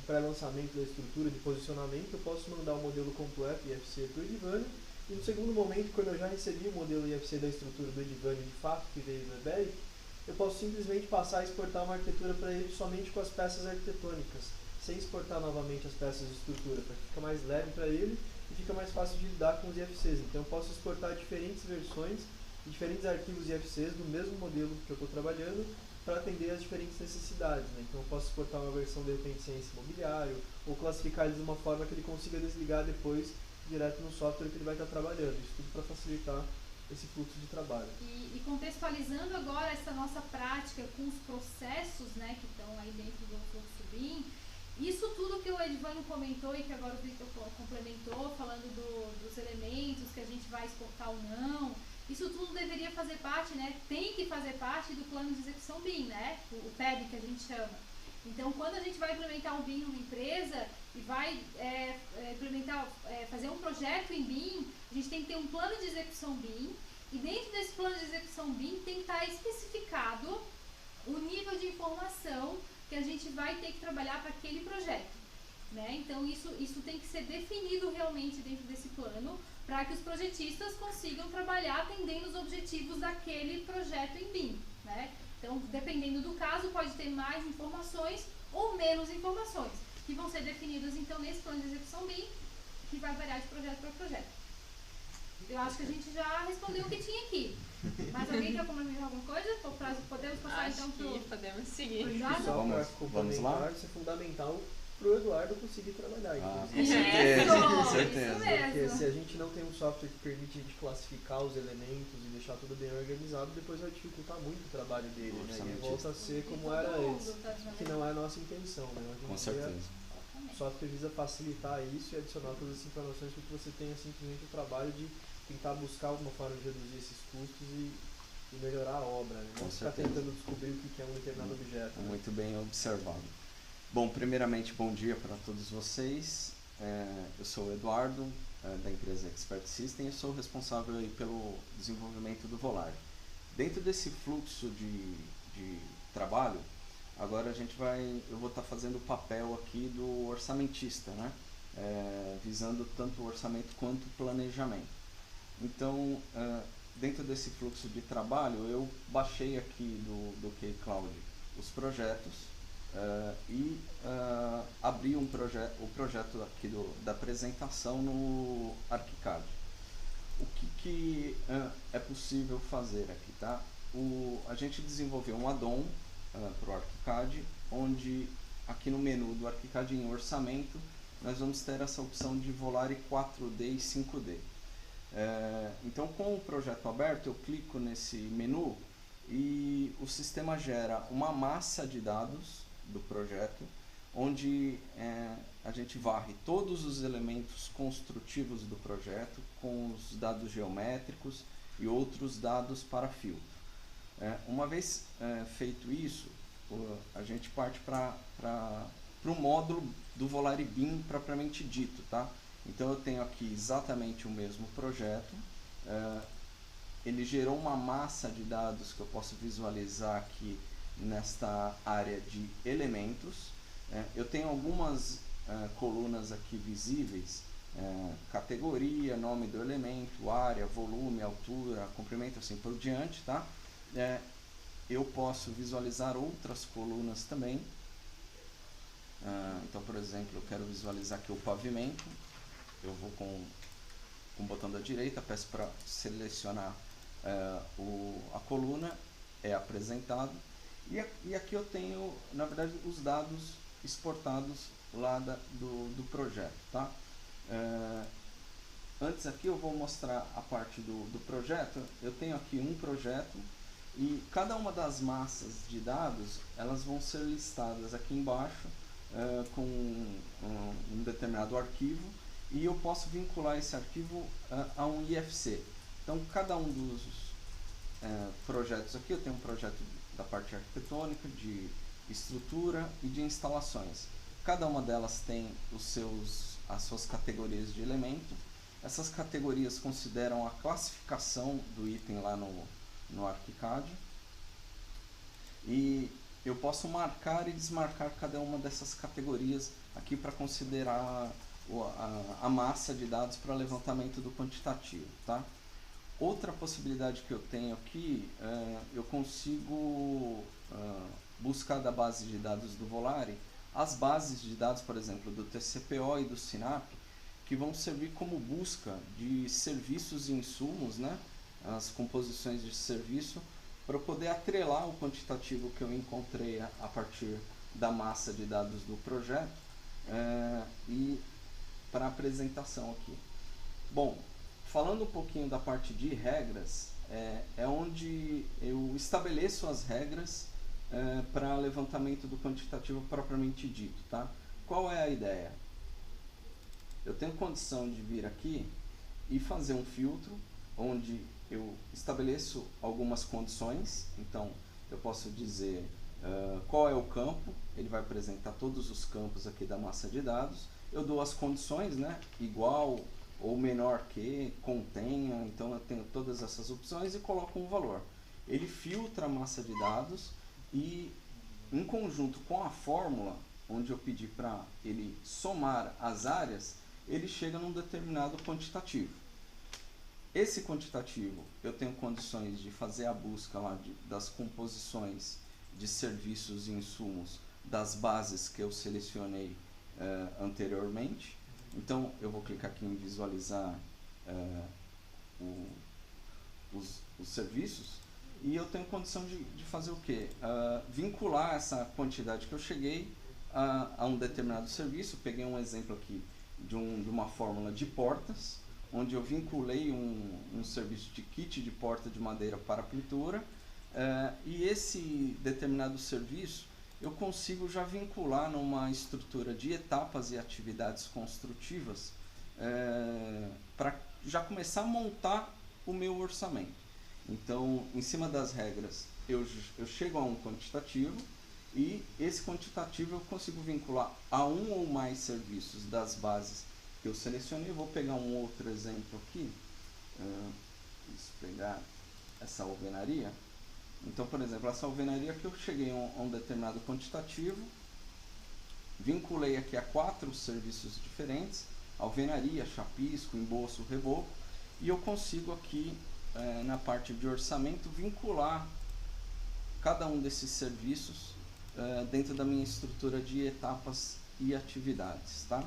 pré-lançamento da estrutura de posicionamento, eu posso mandar o modelo completo IFC para o Edivânio. E no segundo momento, quando eu já recebi o modelo IFC da estrutura do Edivânio de fato, que veio do eBay, eu posso simplesmente passar a exportar uma arquitetura para ele somente com as peças arquitetônicas, sem exportar novamente as peças de estrutura, para que fica mais leve para ele e fica mais fácil de lidar com os IFCs. Então eu posso exportar diferentes versões, diferentes arquivos IFCs do mesmo modelo que eu estou trabalhando para atender as diferentes necessidades, né? Então eu posso exportar uma versão de repente sem esse imobiliário, ou classificar ele de uma forma que ele consiga desligar depois direto no software que ele vai estar trabalhando. Isso tudo para facilitar esse fluxo de trabalho. E contextualizando agora essa nossa prática com os processos, né, que estão aí dentro do fluxo BIM, isso tudo que o Edivânio comentou e que agora o Victor complementou, falando dos elementos que a gente vai exportar ou não, isso tudo deveria fazer parte, né, tem que fazer parte do plano de execução BIM, né, o PEB que a gente chama. Então, quando a gente vai implementar um BIM numa empresa e vai fazer um projeto em BIM, a gente tem que ter um plano de execução BIM, e dentro desse plano de execução BIM tem que estar especificado o nível de informação que a gente vai ter que trabalhar para aquele projeto, né? Então, isso tem que ser definido realmente dentro desse plano, para que os projetistas consigam trabalhar atendendo os objetivos daquele projeto em BIM, né? Então, dependendo do caso, pode ter mais informações ou menos informações, que vão ser definidas, então, nesse plano de execução BIM, que vai variar de projeto para projeto. Eu acho que a gente já respondeu o que tinha aqui. Mas alguém quer complementar alguma coisa? Podemos passar, então, para o... podemos seguir. Só para Vamos lá? isso é fundamental para o Eduardo conseguir trabalhar. Com Isso, certeza, com isso certeza. mesmo. Porque se a gente não tem um software que permite a gente classificar os elementos e deixar tudo bem organizado, depois vai dificultar muito o trabalho dele, né? E ele volta a ser como era antes, que não é a nossa intenção, né? Hoje em Com dia, certeza. o software visa facilitar isso e adicionar todas as informações para que você tenha simplesmente o trabalho de tentar buscar alguma forma de reduzir esses custos e melhorar a obra, né? Não Com ficar certeza. tentando descobrir o que é um determinado objeto. Né? Muito bem observado. Bom, primeiramente, bom dia para todos vocês. Eu sou o Eduardo, da empresa Expert System, e sou responsável aí pelo desenvolvimento do Volare. Dentro desse fluxo de trabalho, agora eu vou estar fazendo o papel aqui do orçamentista, né? Visando tanto o orçamento quanto o planejamento. Então, dentro desse fluxo de trabalho, eu baixei aqui do K-Cloud os projetos e abri o projeto aqui da apresentação no ArchiCAD. O que é possível fazer aqui, tá? A gente desenvolveu um add-on para o ArchiCAD, onde aqui no menu do ArchiCAD em orçamento, nós vamos ter essa opção de Volare 4D e 5D. Então, com o projeto aberto, eu clico nesse menu e o sistema gera uma massa de dados do projeto, onde a gente varre todos os elementos construtivos do projeto com os dados geométricos e outros dados para filtro. Uma vez feito isso, a gente parte para o módulo do Volare BIM propriamente dito, tá? Então eu tenho aqui exatamente o mesmo projeto, ele gerou uma massa de dados que eu posso visualizar aqui nesta área de elementos. Eu tenho algumas colunas aqui visíveis, categoria, nome do elemento, área, volume, altura, comprimento, assim por diante, tá? Eu posso visualizar outras colunas também. Então, por exemplo, eu quero visualizar aqui o pavimento. Eu vou com o botão da direita, peço para selecionar a coluna, é apresentado. E aqui eu tenho, na verdade, os dados exportados lá do projeto, tá? Antes aqui eu vou mostrar a parte do projeto. Eu tenho aqui um projeto e cada uma das massas de dados, elas vão ser listadas aqui embaixo com um determinado arquivo, e eu posso vincular esse arquivo a um IFC. Então, cada um dos projetos aqui, eu tenho um projeto da parte arquitetônica, de estrutura e de instalações. Cada uma delas tem as suas categorias de elemento. Essas categorias consideram a classificação do item lá no ArchiCAD. E eu posso marcar e desmarcar cada uma dessas categorias aqui para considerar a massa de dados para levantamento do quantitativo, tá? Outra possibilidade que eu tenho aqui, eu consigo buscar da base de dados do Volare as bases de dados, por exemplo, do TCPO e do SINAP, que vão servir como busca de serviços e insumos, né? As composições de serviço, para eu poder atrelar o quantitativo que eu encontrei a partir da massa de dados do projeto e para a apresentação aqui. Bom, falando um pouquinho da parte de regras, é onde eu estabeleço as regras para levantamento do quantitativo propriamente dito, tá? Qual é a ideia? Eu tenho condição de vir aqui e fazer um filtro onde eu estabeleço algumas condições. Então eu posso dizer qual é o campo, ele vai apresentar todos os campos aqui da massa de dados. Eu dou as condições, né? Igual ou menor que, contenha, então eu tenho todas essas opções e coloco um valor. Ele filtra a massa de dados e, em conjunto com a fórmula, onde eu pedi para ele somar as áreas, ele chega num determinado quantitativo. Esse quantitativo, eu tenho condições de fazer a busca lá das composições de serviços e insumos das bases que eu selecionei anteriormente. Então eu vou clicar aqui em visualizar os serviços e eu tenho condição de fazer o que? Vincular essa quantidade que eu cheguei a um determinado serviço. Peguei um exemplo aqui de uma fórmula de portas, onde eu vinculei um serviço de kit de porta de madeira para pintura, e esse determinado serviço eu consigo já vincular numa estrutura de etapas e atividades construtivas para já começar a montar o meu orçamento. Então, em cima das regras, eu chego a um quantitativo e esse quantitativo eu consigo vincular a um ou mais serviços das bases que eu selecionei. Vou pegar um outro exemplo aqui. Vamos pegar essa alvenaria. Então, por exemplo, essa alvenaria que eu cheguei a um determinado quantitativo, vinculei aqui a 4 serviços diferentes: alvenaria, chapisco, embolso, reboco, e eu consigo aqui na parte de orçamento, vincular cada um desses serviços dentro da minha estrutura de etapas e atividades, tá?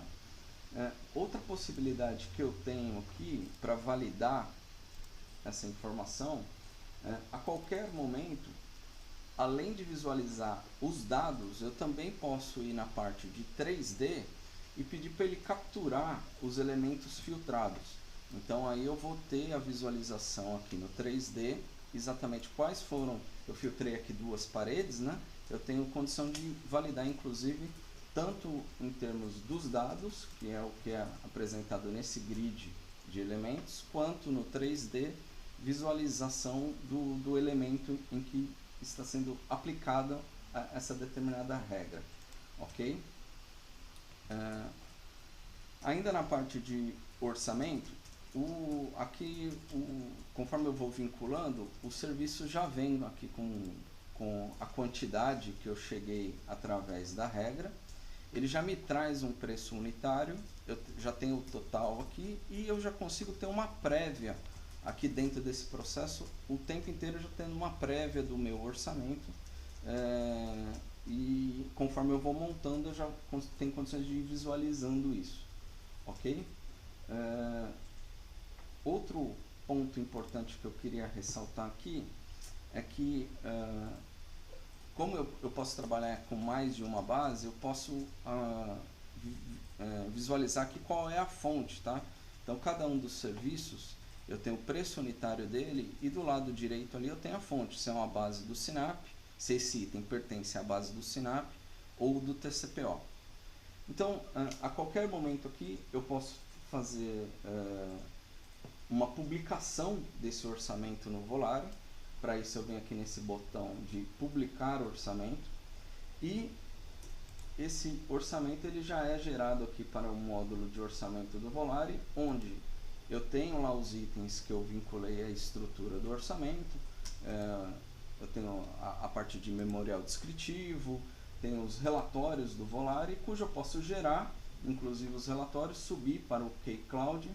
Outra possibilidade que eu tenho aqui para validar essa informação, a qualquer momento, além de visualizar os dados, eu também posso ir na parte de 3D e pedir para ele capturar os elementos filtrados. Então aí eu vou ter a visualização aqui no 3D, exatamente quais foram, eu filtrei aqui 2 paredes, né? Eu tenho condição de validar inclusive tanto em termos dos dados, que é o que é apresentado nesse grid de elementos, quanto no 3D, visualização do elemento em que está sendo aplicada essa determinada regra, ok? Ainda na parte de orçamento, conforme eu vou vinculando, o serviço já vem aqui com a quantidade que eu cheguei através da regra. Ele já me traz um preço unitário, eu já tenho o total aqui e eu já consigo ter uma prévia aqui dentro desse processo, o tempo inteiro já tendo uma prévia do meu orçamento, e conforme eu vou montando eu já tenho condições de ir visualizando isso, ok? Outro ponto importante que eu queria ressaltar aqui é que como eu posso trabalhar com mais de uma base, eu posso visualizar aqui qual é a fonte, tá? Então cada um dos serviços eu tenho o preço unitário dele e do lado direito ali eu tenho a fonte, se é uma base do Sinap, se esse item pertence à base do Sinap ou do TCPO. Então, a qualquer momento aqui eu posso fazer uma publicação desse orçamento no Volare. Para isso eu venho aqui nesse botão de publicar orçamento e esse orçamento ele já é gerado aqui para o módulo de orçamento do Volare, onde eu tenho lá os itens que eu vinculei à estrutura do orçamento, eu tenho a parte de memorial descritivo, tenho os relatórios do Volare, cujo eu posso gerar, inclusive os relatórios, subir para o K-Cloud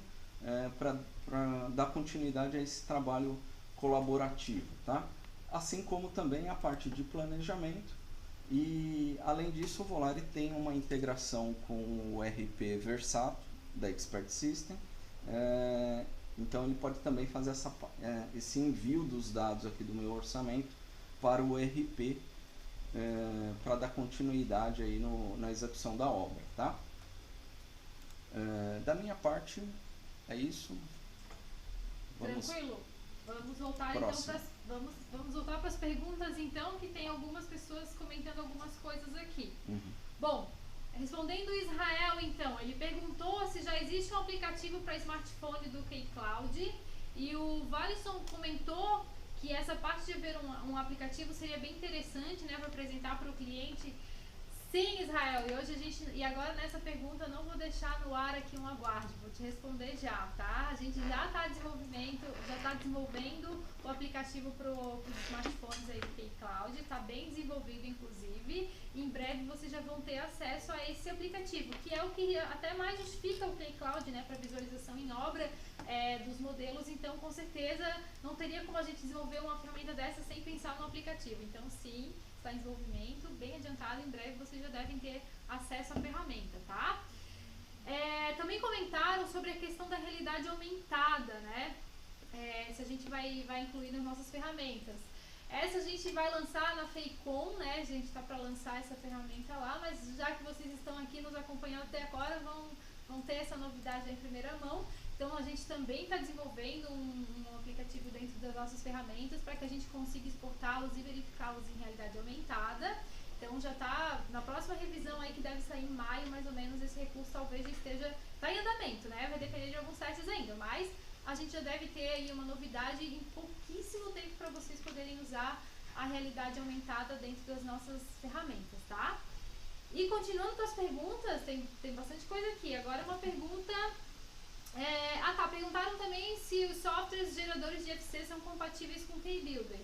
para dar continuidade a esse trabalho colaborativo, tá? Assim como também a parte de planejamento e, além disso, o Volare tem uma integração com o RP Versato da Expert System, então ele pode também fazer esse envio dos dados aqui do meu orçamento para o RP para dar continuidade aí na execução da obra, tá? Da minha parte é isso. Tranquilo? Vamos voltar Próximo. então vamos voltar para as perguntas então, que tem algumas pessoas comentando algumas coisas aqui. Bom, respondendo o Israel então, ele perguntou se já existe um aplicativo para smartphone do K-Cloud e o Valisson comentou que essa parte de haver um aplicativo seria bem interessante, né, para apresentar para o cliente. Sim, Israel, e agora nessa pergunta eu não vou deixar no ar aqui um aguarde, vou te responder já, tá? A gente já está desenvolvendo o aplicativo para os smartphones aí do K-Cloud, está bem desenvolvido inclusive, e em breve vocês já vão ter acesso a esse aplicativo, que é o que até mais justifica o K-Cloud, né, para visualização em obra dos modelos, então com certeza não teria como a gente desenvolver uma ferramenta dessa sem pensar no aplicativo, então sim, está em desenvolvimento, bem adiantado, em breve vocês já devem ter acesso à ferramenta, tá? Também comentaram sobre a questão da realidade aumentada, né? Se a gente vai incluir nas nossas ferramentas. Essa a gente vai lançar na FEICOM, né? A gente está para lançar essa ferramenta lá, mas já que vocês estão aqui nos acompanhando até agora, vão ter essa novidade em primeira mão. Então a gente também está desenvolvendo um aplicativo dentro das nossas ferramentas para que a gente consiga exportá-los e verificá-los em realidade aumentada. Então já está na próxima revisão aí que deve sair em maio, mais ou menos, esse recurso talvez já está em andamento, né? Vai depender de alguns testes ainda, mas a gente já deve ter aí uma novidade em pouquíssimo tempo para vocês poderem usar a realidade aumentada dentro das nossas ferramentas, tá? E continuando com as perguntas, tem bastante coisa aqui. Agora uma pergunta... perguntaram também se os softwares geradores de FC são compatíveis com o KBuilder.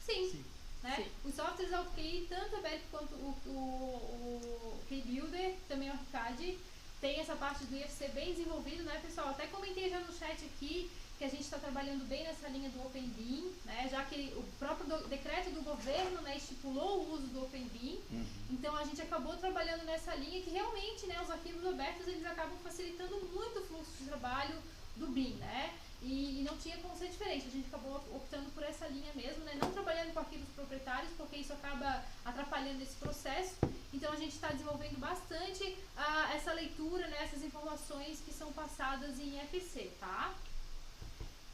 Sim. Né? Sim. Os softwares AutoCAD, tanto a BEP quanto o KBuilder, também o ArchiCAD, tem essa parte do IFC bem desenvolvido, né, pessoal? Até comentei já no chat aqui que a gente está trabalhando bem nessa linha do Open BIM, né, já que o próprio decreto do governo, né, estipulou o uso do Open BIM, então a gente acabou trabalhando nessa linha que realmente, né, os arquivos abertos eles acabam facilitando muito o fluxo de trabalho do BIM, né, e não tinha como ser diferente, a gente acabou optando por essa linha mesmo, né, não trabalhando com arquivos proprietários, porque isso acaba atrapalhando esse processo, então a gente está desenvolvendo bastante essa leitura, né, essas informações que são passadas em FC, tá?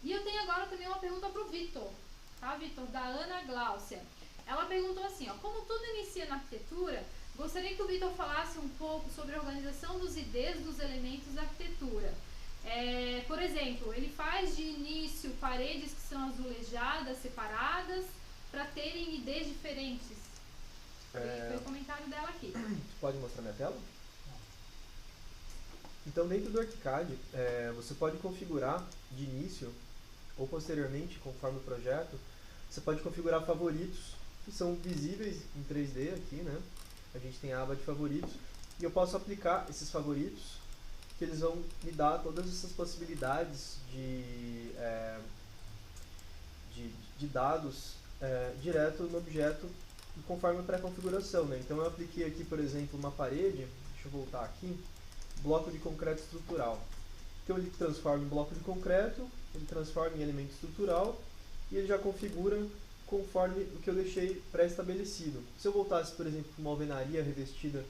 E eu tenho agora também uma pergunta para o Vitor, tá, Vitor? Da Ana Gláucia. Ela perguntou assim, ó, como tudo inicia na arquitetura, gostaria que o Vitor falasse um pouco sobre a organização dos IDs dos elementos da arquitetura. Por exemplo, ele faz de início paredes que são azulejadas, separadas, para terem IDs diferentes. Foi o comentário dela aqui. Pode mostrar minha tela? Então, dentro do ArchiCAD, você pode configurar de início ou posteriormente, conforme o projeto, você pode configurar favoritos que são visíveis em 3D aqui, né? A gente tem a aba de favoritos e eu posso aplicar esses favoritos que eles vão me dar todas essas possibilidades de dados direto no objeto conforme a pré-configuração, né? Então eu apliquei aqui, por exemplo, uma parede, deixa eu voltar aqui, bloco de concreto estrutural. Então ele transforma em bloco de concreto, ele transforma em elemento estrutural e ele já configura conforme o que eu deixei pré-estabelecido. Se eu voltasse, por exemplo, para uma alvenaria revestida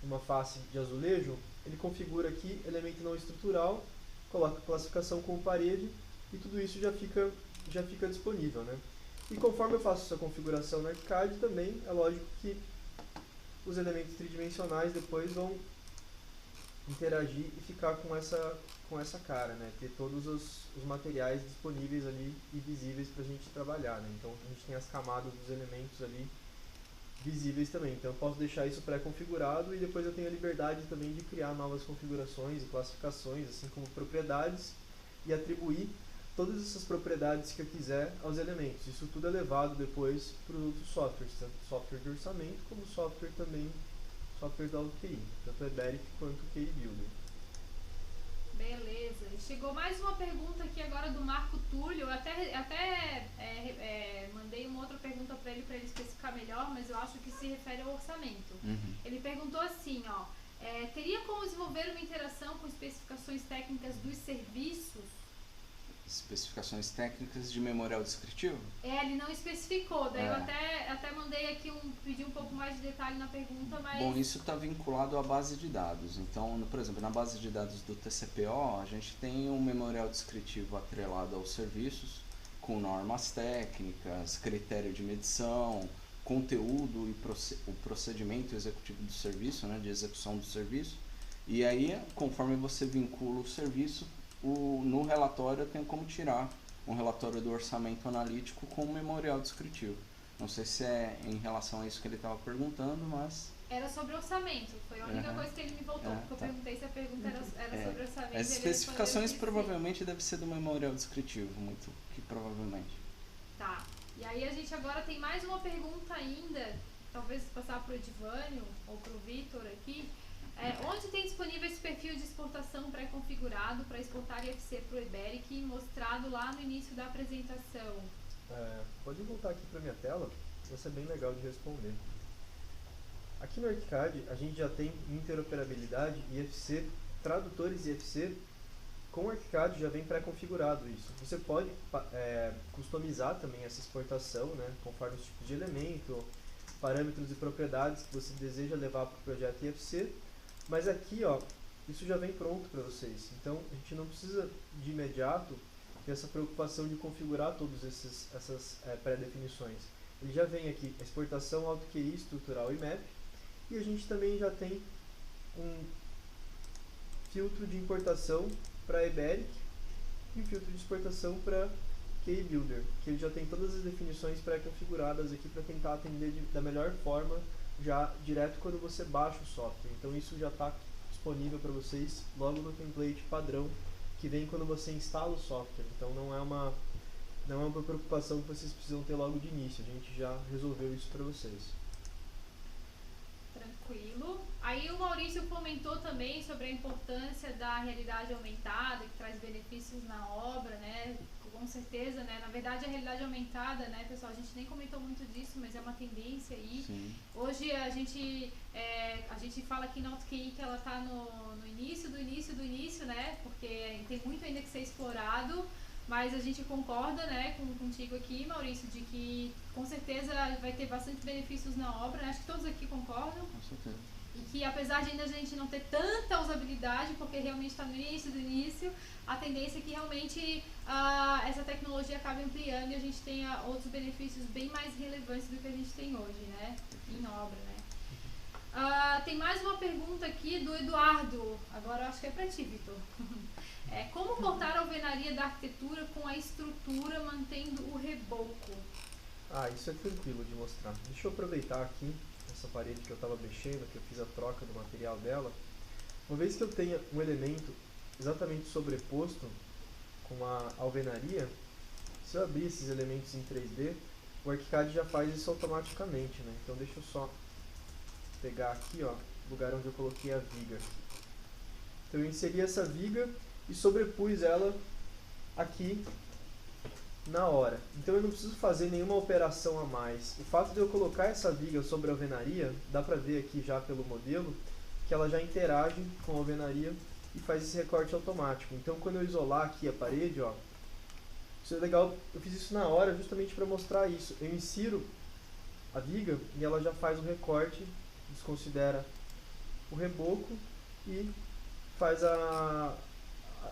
uma face de azulejo, ele configura aqui elemento não estrutural, coloca classificação como parede e tudo isso já fica disponível, né? E conforme eu faço essa configuração no ArchiCAD também, é lógico que os elementos tridimensionais depois vão interagir e ficar com essa cara, né? Ter todos os materiais disponíveis ali e visíveis para a gente trabalhar, né? Então a gente tem as camadas dos elementos ali visíveis também. Então eu posso deixar isso pré-configurado e depois eu tenho a liberdade também de criar novas configurações e classificações, assim como propriedades, e atribuir todas essas propriedades que eu quiser aos elementos. Isso tudo é levado depois para os outros softwares, tanto software de orçamento como software também, software da QI, tanto o Eberic quanto o QI Builder. Beleza. E chegou mais uma pergunta aqui agora do Marco Túlio. Eu até mandei uma outra pergunta para ele especificar melhor, mas eu acho que se refere ao orçamento. Ele perguntou assim, ó, teria como desenvolver uma interação com especificações técnicas dos serviços? Especificações técnicas de memorial descritivo? Ele não especificou, daí eu até mandei aqui pedi um pouco mais de detalhe na pergunta, mas... Bom, isso está vinculado à base de dados. Então, por exemplo, na base de dados do TCPO, a gente tem um memorial descritivo atrelado aos serviços, com normas técnicas, critério de medição, conteúdo e o procedimento executivo do serviço, né, de execução do serviço. E aí, conforme você vincula o serviço, no relatório eu tenho como tirar um relatório do orçamento analítico com um memorial descritivo. Não sei se é em relação a isso que ele estava perguntando, mas... Era sobre orçamento, foi a única coisa que ele me voltou, porque eu perguntei se a pergunta era sobre orçamento. As especificações provavelmente deve ser do memorial descritivo, muito que provavelmente. Tá, e aí a gente agora tem mais uma pergunta ainda, talvez passar para o Edivânio ou para o Vitor aqui. Onde tem disponível esse perfil de exportação pré-configurado para exportar IFC para o Eberic, mostrado lá no início da apresentação? Pode voltar aqui para minha tela, vai ser bem legal de responder. Aqui no ArchiCAD a gente já tem interoperabilidade IFC, tradutores IFC, com o ArchiCAD já vem pré-configurado isso. Você pode customizar também essa exportação, né, conforme os tipos de elemento, parâmetros e propriedades que você deseja levar para o projeto IFC. Mas aqui, ó, isso já vem pronto para vocês. Então, a gente não precisa de imediato ter essa preocupação de configurar todas essas pré-definições. Ele já vem aqui, exportação AutoQI, estrutural e map. E a gente também já tem um filtro de importação para Eberic e um filtro de exportação para QI Builder, que ele já tem todas as definições pré-configuradas aqui para tentar atender da melhor forma já direto quando você baixa o software. Então isso já está disponível para vocês logo no template padrão que vem quando você instala o software. Então não é uma preocupação que vocês precisam ter logo de início. A gente já resolveu isso para vocês. Tranquilo. Aí o Maurício comentou também sobre a importância da realidade aumentada, que traz benefícios na obra, né? Com certeza, né? Na verdade, a realidade aumentada, né, pessoal, a gente nem comentou muito disso, mas é uma tendência aí. Sim. Hoje a gente fala aqui na AutoQI que ela está no início do início, né? Porque tem muito ainda que ser explorado, mas a gente concorda, né, contigo aqui, Maurício, de que com certeza vai ter bastante benefícios na obra, né? Acho que todos aqui concordam. Com certeza. E que apesar de ainda a gente não ter tanta usabilidade, porque realmente está no início do início, a tendência é que realmente essa tecnologia acabe ampliando e a gente tenha outros benefícios bem mais relevantes do que a gente tem hoje, né? Em obra, né? Tem mais uma pergunta aqui do Eduardo. Agora eu acho que é para ti, Vitor. Como cortar a alvenaria da arquitetura com a estrutura mantendo o reboco? Isso é tranquilo de mostrar. Deixa eu aproveitar aqui essa parede que eu estava mexendo, que eu fiz a troca do material dela. Uma vez que eu tenha um elemento exatamente sobreposto com a alvenaria, se eu abrir esses elementos em 3D, o ArchiCAD já faz isso automaticamente, né? Então deixa eu só pegar aqui, ó, o lugar onde eu coloquei a viga. Então eu inseri essa viga e sobrepus ela aqui na hora. Então eu não preciso fazer nenhuma operação a mais. O fato de eu colocar essa viga sobre a alvenaria, dá pra ver aqui já pelo modelo, que ela já interage com a alvenaria e faz esse recorte automático. Então quando eu isolar aqui a parede, ó, isso é legal, eu fiz isso na hora justamente para mostrar isso. Eu insiro a viga e ela já faz o recorte, desconsidera o reboco e faz a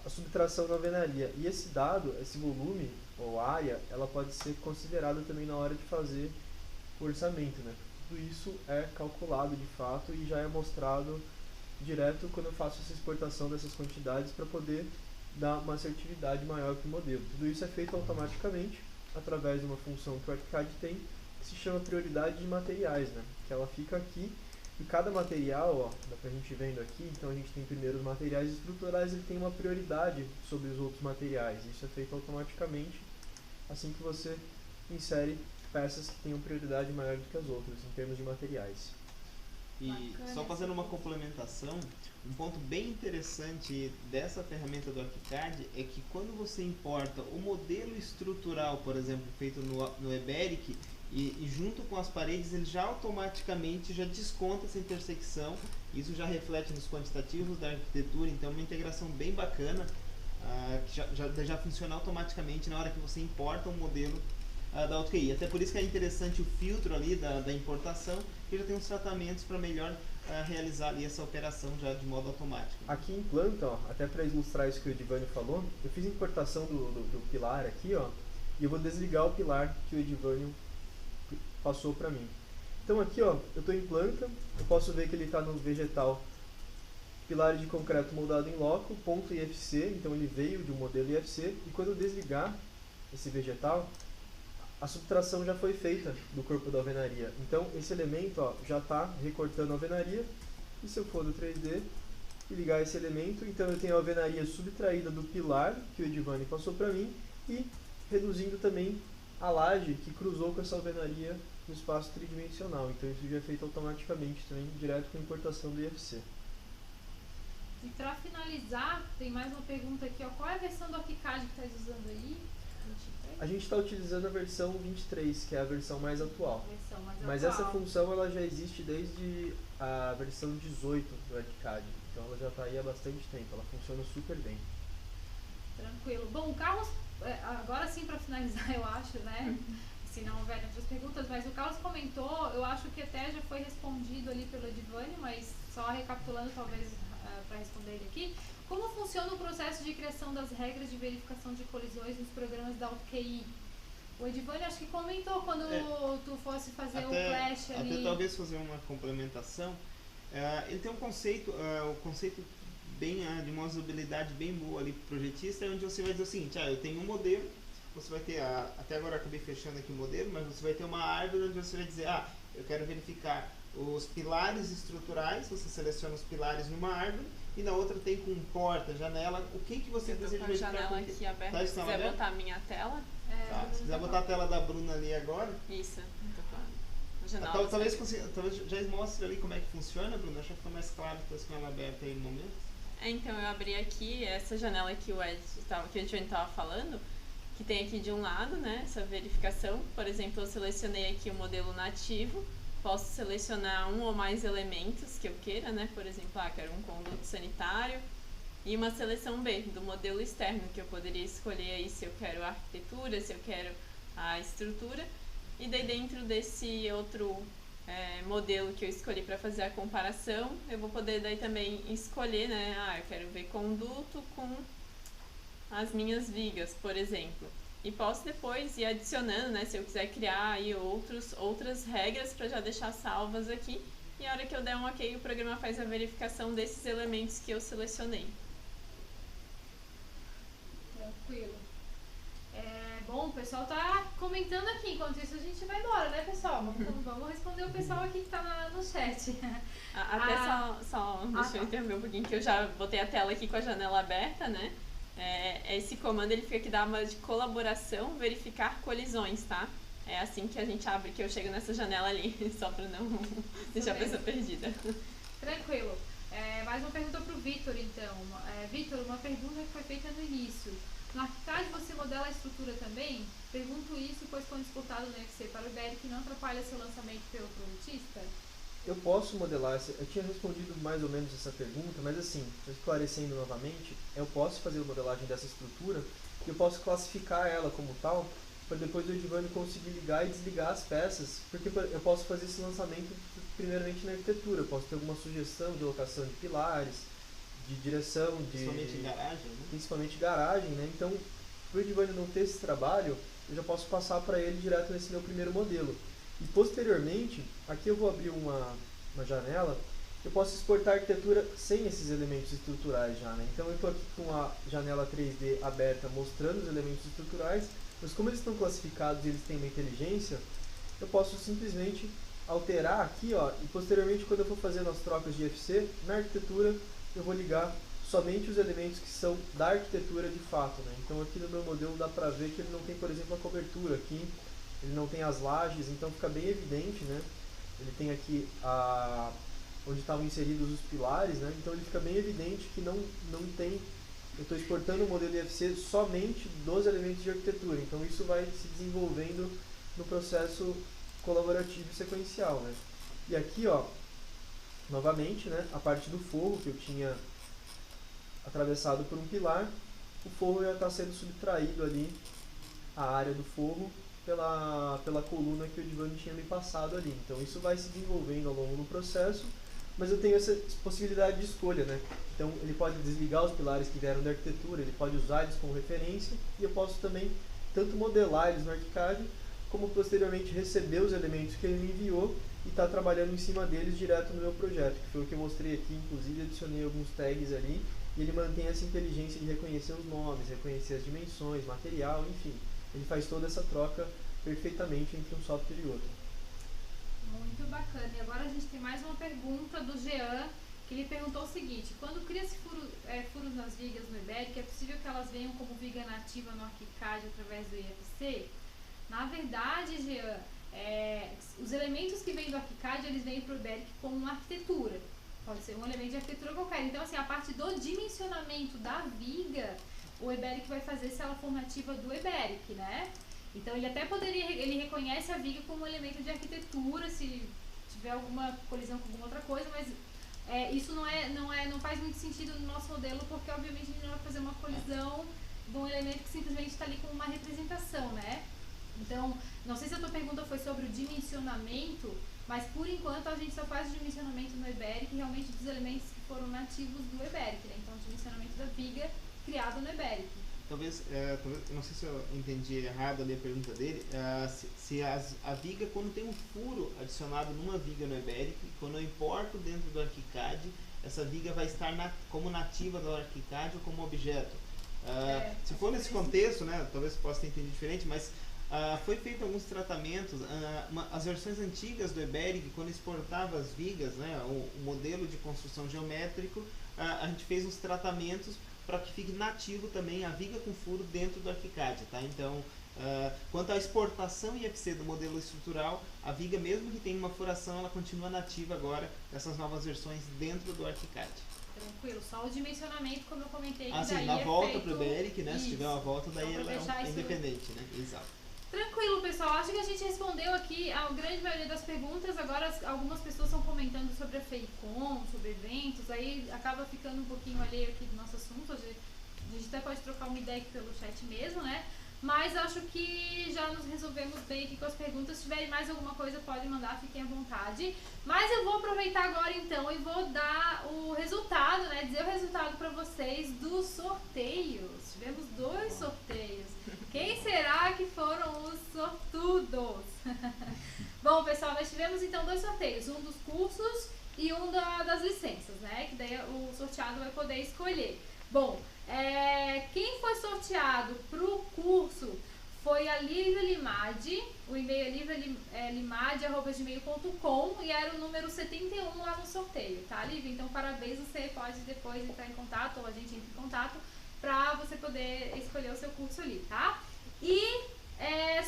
subtração da alvenaria. E esse dado, esse volume ou área, ela pode ser considerada também na hora de fazer o orçamento, né? Tudo isso é calculado de fato e já é mostrado direto quando eu faço essa exportação dessas quantidades para poder dar uma assertividade maior para o modelo. Tudo isso é feito automaticamente através de uma função que o ArchiCAD tem, que se chama prioridade de materiais, né? Que ela fica aqui e cada material, ó, dá pra gente vendo aqui, então a gente tem primeiro os materiais estruturais, ele tem uma prioridade sobre os outros materiais. Isso é feito automaticamente assim que você insere peças que tenham prioridade maior do que as outras em termos de materiais. E Bacana. só fazendo uma complementação, um ponto bem interessante dessa ferramenta do ArchiCAD é que quando você importa o modelo estrutural, por exemplo, feito no Eberic, e junto com as paredes, ele já automaticamente já desconta essa intersecção. Isso já reflete nos quantitativos da arquitetura, então é uma integração bem bacana, que já funciona automaticamente na hora que você importa um modelo da AutoQI. Até por isso que é interessante o filtro ali da importação, que já tem uns tratamentos para melhor realizar ali essa operação já de modo automático. Aqui em planta, ó, até para ilustrar isso que o Edivânio falou, eu fiz a importação do pilar aqui, ó, e eu vou desligar o pilar que o Edivânio passou para mim. Então aqui, ó, eu estou em planta, eu posso ver que ele está no vegetal pilar de concreto moldado em loco, ponto IFC, então ele veio de um modelo IFC, e quando eu desligar esse vegetal, a subtração já foi feita do corpo da alvenaria. Então esse elemento, ó, já está recortando a alvenaria, e se eu for do 3D e ligar esse elemento, então eu tenho a alvenaria subtraída do pilar que o Edivânio passou para mim, e reduzindo também a laje que cruzou com essa alvenaria no espaço tridimensional. Então isso já é feito automaticamente também, direto com a importação do IFC. E para finalizar, tem mais uma pergunta aqui, ó. Qual é a versão do ArchiCAD que estás usando aí? 23? A gente está utilizando a versão 23, que é a versão mais atual. A versão mais Mas atual. essa função ela já existe desde a versão 18 do ArchiCAD. Então ela já está aí há bastante tempo, ela funciona super bem. Tranquilo. Bom, o Carlos, agora sim para finalizar, eu acho, né? Se não houver outras perguntas, mas o Carlos comentou, eu acho que até já foi respondido ali pelo Edivânio, mas só recapitulando talvez para responder ele aqui. Como funciona o processo de criação das regras de verificação de colisões nos programas da AutoQI? O Edivânio acho que comentou quando tu fosse fazer o flash ali. Até talvez fazer uma complementação. Ele tem um conceito, o conceito bem, de uma usabilidade bem boa ali para o projetista, onde você vai dizer o seguinte, eu tenho um modelo, você vai ter, até agora eu acabei fechando aqui o modelo, mas você vai ter uma árvore onde você vai dizer, eu quero verificar os pilares estruturais, você seleciona os pilares numa árvore, e na outra tem com porta, janela, o que você deseja verificar? Eu tô com a janela aqui aberta, se quiser botar a minha tela. Se quiser botar a tela da Bruna ali agora. Isso, tô com a janelas. Talvez já mostre ali como é que funciona, Bruno. Acho que fica mais claro depois com ela aberta aí no momento. Então eu abri aqui essa janela que o Edwin estava falando, que tem aqui de um lado, né, essa verificação. Por exemplo, eu selecionei aqui o modelo nativo, posso selecionar um ou mais elementos que eu queira, né, por exemplo, quero um conduto sanitário, e uma seleção B, do modelo externo, que eu poderia escolher aí se eu quero a arquitetura, se eu quero a estrutura, e daí dentro desse outro modelo que eu escolhi para fazer a comparação, eu vou poder daí também escolher, né, eu quero ver conduto com as minhas vigas, por exemplo. E posso depois ir adicionando, né, se eu quiser criar aí outras regras para já deixar salvas aqui. E a hora que eu der um OK, o programa faz a verificação desses elementos que eu selecionei. Tranquilo. Bom, o pessoal tá comentando aqui. Enquanto isso, a gente vai embora, né, pessoal? Vamos responder o pessoal aqui que tá no chat. Deixa eu interromper um pouquinho, que eu já botei a tela aqui com a janela aberta, né? Esse comando ele fica aqui da aba de colaboração, verificar colisões, tá? É assim que a gente abre, que eu chego nessa janela ali, só para não deixar a pessoa perdida. Tranquilo. Mais uma pergunta para o Vitor, então. Vitor, uma pergunta que foi feita no início. No ArchiCAD você modela a estrutura também? Pergunto isso, pois quando exportado no UFC para o Iberic, não atrapalha seu lançamento pelo produtista? Eu posso modelar, eu tinha respondido mais ou menos essa pergunta, mas assim, esclarecendo novamente, eu posso fazer a modelagem dessa estrutura e eu posso classificar ela como tal, para depois o Edvânio conseguir ligar e desligar as peças, porque eu posso fazer esse lançamento primeiramente na arquitetura, eu posso ter alguma sugestão de locação de pilares, de direção, principalmente garagem, né? Principalmente garagem, né? Então, para o Edvânio não ter esse trabalho, eu já posso passar para ele direto nesse meu primeiro modelo. E posteriormente, aqui eu vou abrir uma janela, eu posso exportar a arquitetura sem esses elementos estruturais já, né? Então eu estou aqui com a janela 3D aberta mostrando os elementos estruturais, mas como eles estão classificados e eles têm uma inteligência, eu posso simplesmente alterar aqui, ó, e posteriormente quando eu for fazendo as trocas de FC, na arquitetura eu vou ligar somente os elementos que são da arquitetura de fato, né? Então aqui no meu modelo dá pra ver que ele não tem, por exemplo, a cobertura aqui, ele não tem as lajes, então fica bem evidente, né? Ele tem aqui onde estavam inseridos os pilares, né? Então ele fica bem evidente que não tem, eu estou exportando o modelo IFC somente dos elementos de arquitetura, então isso vai se desenvolvendo no processo colaborativo e sequencial, né? E aqui, ó, novamente, né, a parte do forro que eu tinha atravessado por um pilar, o forro já está sendo subtraído ali, a área do forro, pela coluna que o Edvânio tinha me passado ali. Então isso vai se desenvolvendo ao longo do processo, mas eu tenho essa possibilidade de escolha, né? Então ele pode desligar os pilares que vieram da arquitetura, ele pode usar eles como referência, e eu posso também tanto modelar eles no ArchiCAD, como posteriormente receber os elementos que ele me enviou e estar trabalhando em cima deles direto no meu projeto, que foi o que eu mostrei aqui, inclusive adicionei alguns tags ali, e ele mantém essa inteligência de reconhecer os nomes, reconhecer as dimensões, material, enfim. Ele faz toda essa troca perfeitamente entre um software e outro. Muito bacana. E agora a gente tem mais uma pergunta do Jean, que ele perguntou o seguinte: quando cria-se furos nas vigas no Iberic, é possível que elas venham como viga nativa no ArchiCAD através do IFC? Na verdade, Jean, os elementos que vêm do ArchiCAD, eles vêm para o Iberic como uma arquitetura. Pode ser um elemento de arquitetura qualquer. Então, assim, a parte do dimensionamento da viga, o Iberic vai fazer se ela for nativa do Iberic, né? Então, ele até ele reconhece a viga como um elemento de arquitetura, se tiver alguma colisão com alguma outra coisa, mas isso não faz muito sentido no nosso modelo, porque, obviamente, a gente não vai fazer uma colisão de um elemento que simplesmente está ali como uma representação, né? Então, não sei se a tua pergunta foi sobre o dimensionamento, mas por enquanto a gente só faz o dimensionamento no Iberic realmente dos elementos que foram nativos do Iberic, né? Então, o dimensionamento da viga criado no Iberic. Talvez, não sei se eu entendi errado ali a pergunta dele, a viga, quando tem um furo adicionado numa viga no Iberic, quando eu importo dentro do ArchiCAD, essa viga vai estar como nativa do ArchiCAD ou como objeto. Se for nesse contexto, né, talvez possa ter entendido diferente, mas foi feito alguns tratamentos, as versões antigas do Iberic, quando exportava as vigas, né, o modelo de construção geométrico, a gente fez uns tratamentos para que fique nativo também a viga com furo dentro do ArchiCAD, tá? Então, Quanto à exportação IFC do modelo estrutural, a Viga, mesmo que tenha uma furação, ela continua nativa agora dessas novas versões dentro do ArchiCAD. Tranquilo, só o dimensionamento, como eu comentei, que Sim, daí na volta feito... para o BERIC, né? Isso. Se tiver uma volta, daí Só pra ela deixar é isso- independente, né? Exato. Tranquilo, pessoal. Acho que a gente respondeu aqui a grande maioria das perguntas. Agora, algumas pessoas estão comentando sobre a FEICOM, sobre eventos. Aí acaba ficando um pouquinho alheio aqui do nosso assunto. A gente até pode trocar uma ideia aqui pelo chat mesmo, né? Mas acho que já nos resolvemos bem aqui com as perguntas. Se tiverem mais alguma coisa, podem mandar, fiquem à vontade. Mas eu vou aproveitar agora então e vou dar o resultado, né? Dizer o resultado para vocês dos sorteios. Tivemos 2 sorteios. Quem será que foram os sortudos? Bom, pessoal, nós tivemos então 2 sorteios. Um dos cursos e um das licenças, né? Que daí o sorteado vai poder escolher. Bom, quem foi sorteado para o curso foi a Lívia Limade, o e-mail é livialimade@gmail.com e era o número 71 lá no sorteio, tá, Lívia? Então, parabéns, você pode depois entrar em contato, ou a gente entra em contato, para você poder escolher o seu curso ali, tá? E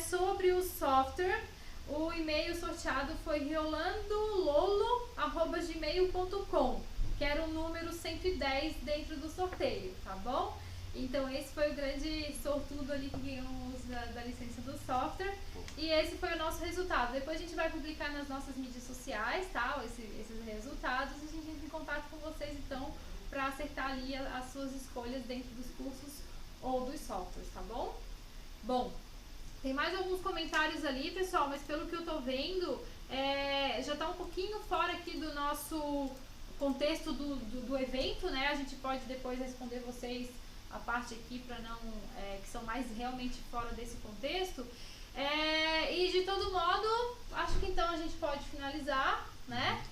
sobre o software, o e-mail sorteado foi riolandololo@gmail.com, que era o número 110 dentro do sorteio, tá bom? Então esse foi o grande sortudo ali que ganhou o uso da licença do software. E esse foi o nosso resultado. Depois a gente vai publicar nas nossas mídias sociais, tá? Esses resultados, e a gente entra em contato com vocês então para acertar ali as suas escolhas dentro dos cursos ou dos softwares, tá bom? Bom, tem mais alguns comentários ali, pessoal, mas pelo que eu tô vendo, já tá um pouquinho fora aqui do nosso contexto do evento, né? A gente pode depois responder vocês a parte aqui para não que são mais realmente fora desse contexto. E de todo modo, acho que então a gente pode finalizar, né?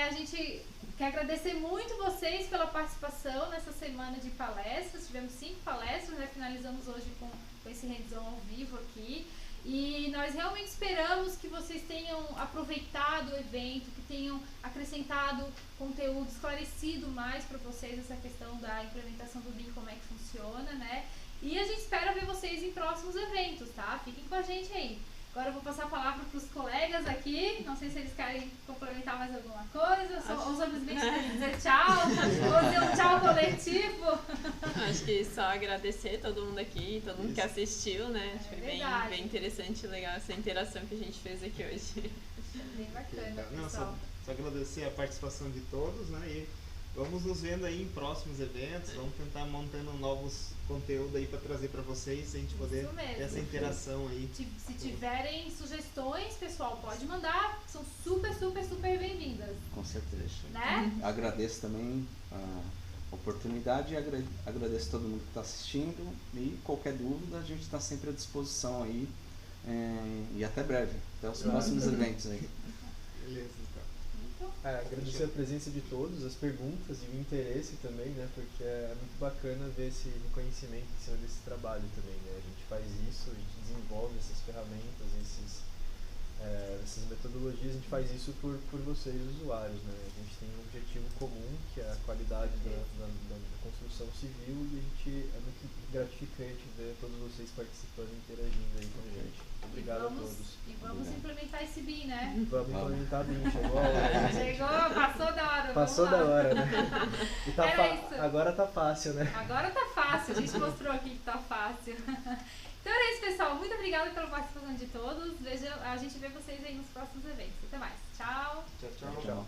A gente quer agradecer muito vocês pela participação nessa semana de palestras. Tivemos 5 palestras, né? Finalizamos hoje com esse hands-on ao vivo aqui. E nós realmente esperamos que vocês tenham aproveitado o evento, que tenham acrescentado conteúdo, esclarecido mais para vocês essa questão da implementação do BIM, como é que funciona, né? E a gente espera ver vocês em próximos eventos, tá? Fiquem com a gente aí. Agora eu vou passar a palavra para os colegas aqui. Não sei se eles querem complementar mais alguma coisa, ou simplesmente dizer tchau, ou dizer um tchau coletivo. Acho que só agradecer todo mundo aqui, todo mundo que assistiu, né? Acho que foi bem interessante e legal essa interação que a gente fez aqui hoje. Bem bacana, Não, pessoal. só agradecer a participação de todos, né? E vamos nos vendo aí em próximos eventos, vamos tentar montando novos conteúdos aí para trazer para vocês, a gente poder ter essa interação aí. Se tiverem sugestões, pessoal, pode mandar, são super bem-vindas. Com certeza. Né? Agradeço também a oportunidade e agradeço todo mundo que está assistindo e qualquer dúvida a gente está sempre à disposição aí e até breve, até os próximos eventos aí. Beleza, então. Agradecer a presença de todos, as perguntas e o interesse também, né? Porque é muito bacana ver esse reconhecimento em cima desse trabalho também, né? A gente faz isso, a gente desenvolve essas ferramentas, essas metodologias, a gente faz isso por vocês, usuários, né? A gente tem um objetivo comum, que é a qualidade da construção civil, e é muito gratificante ver todos vocês participando e interagindo aí com a gente. Obrigado a todos. E vamos implementar esse BIM, né? Vamos implementar BIM, chegou a hora. Passou da hora. Passou da hora, né? E agora tá fácil, né? Agora tá fácil, a gente mostrou aqui que tá fácil. Então era isso, pessoal. Muito obrigada pela participação de todos. A gente vê vocês aí nos próximos eventos. Até mais. Tchau. Tchau. Tchau.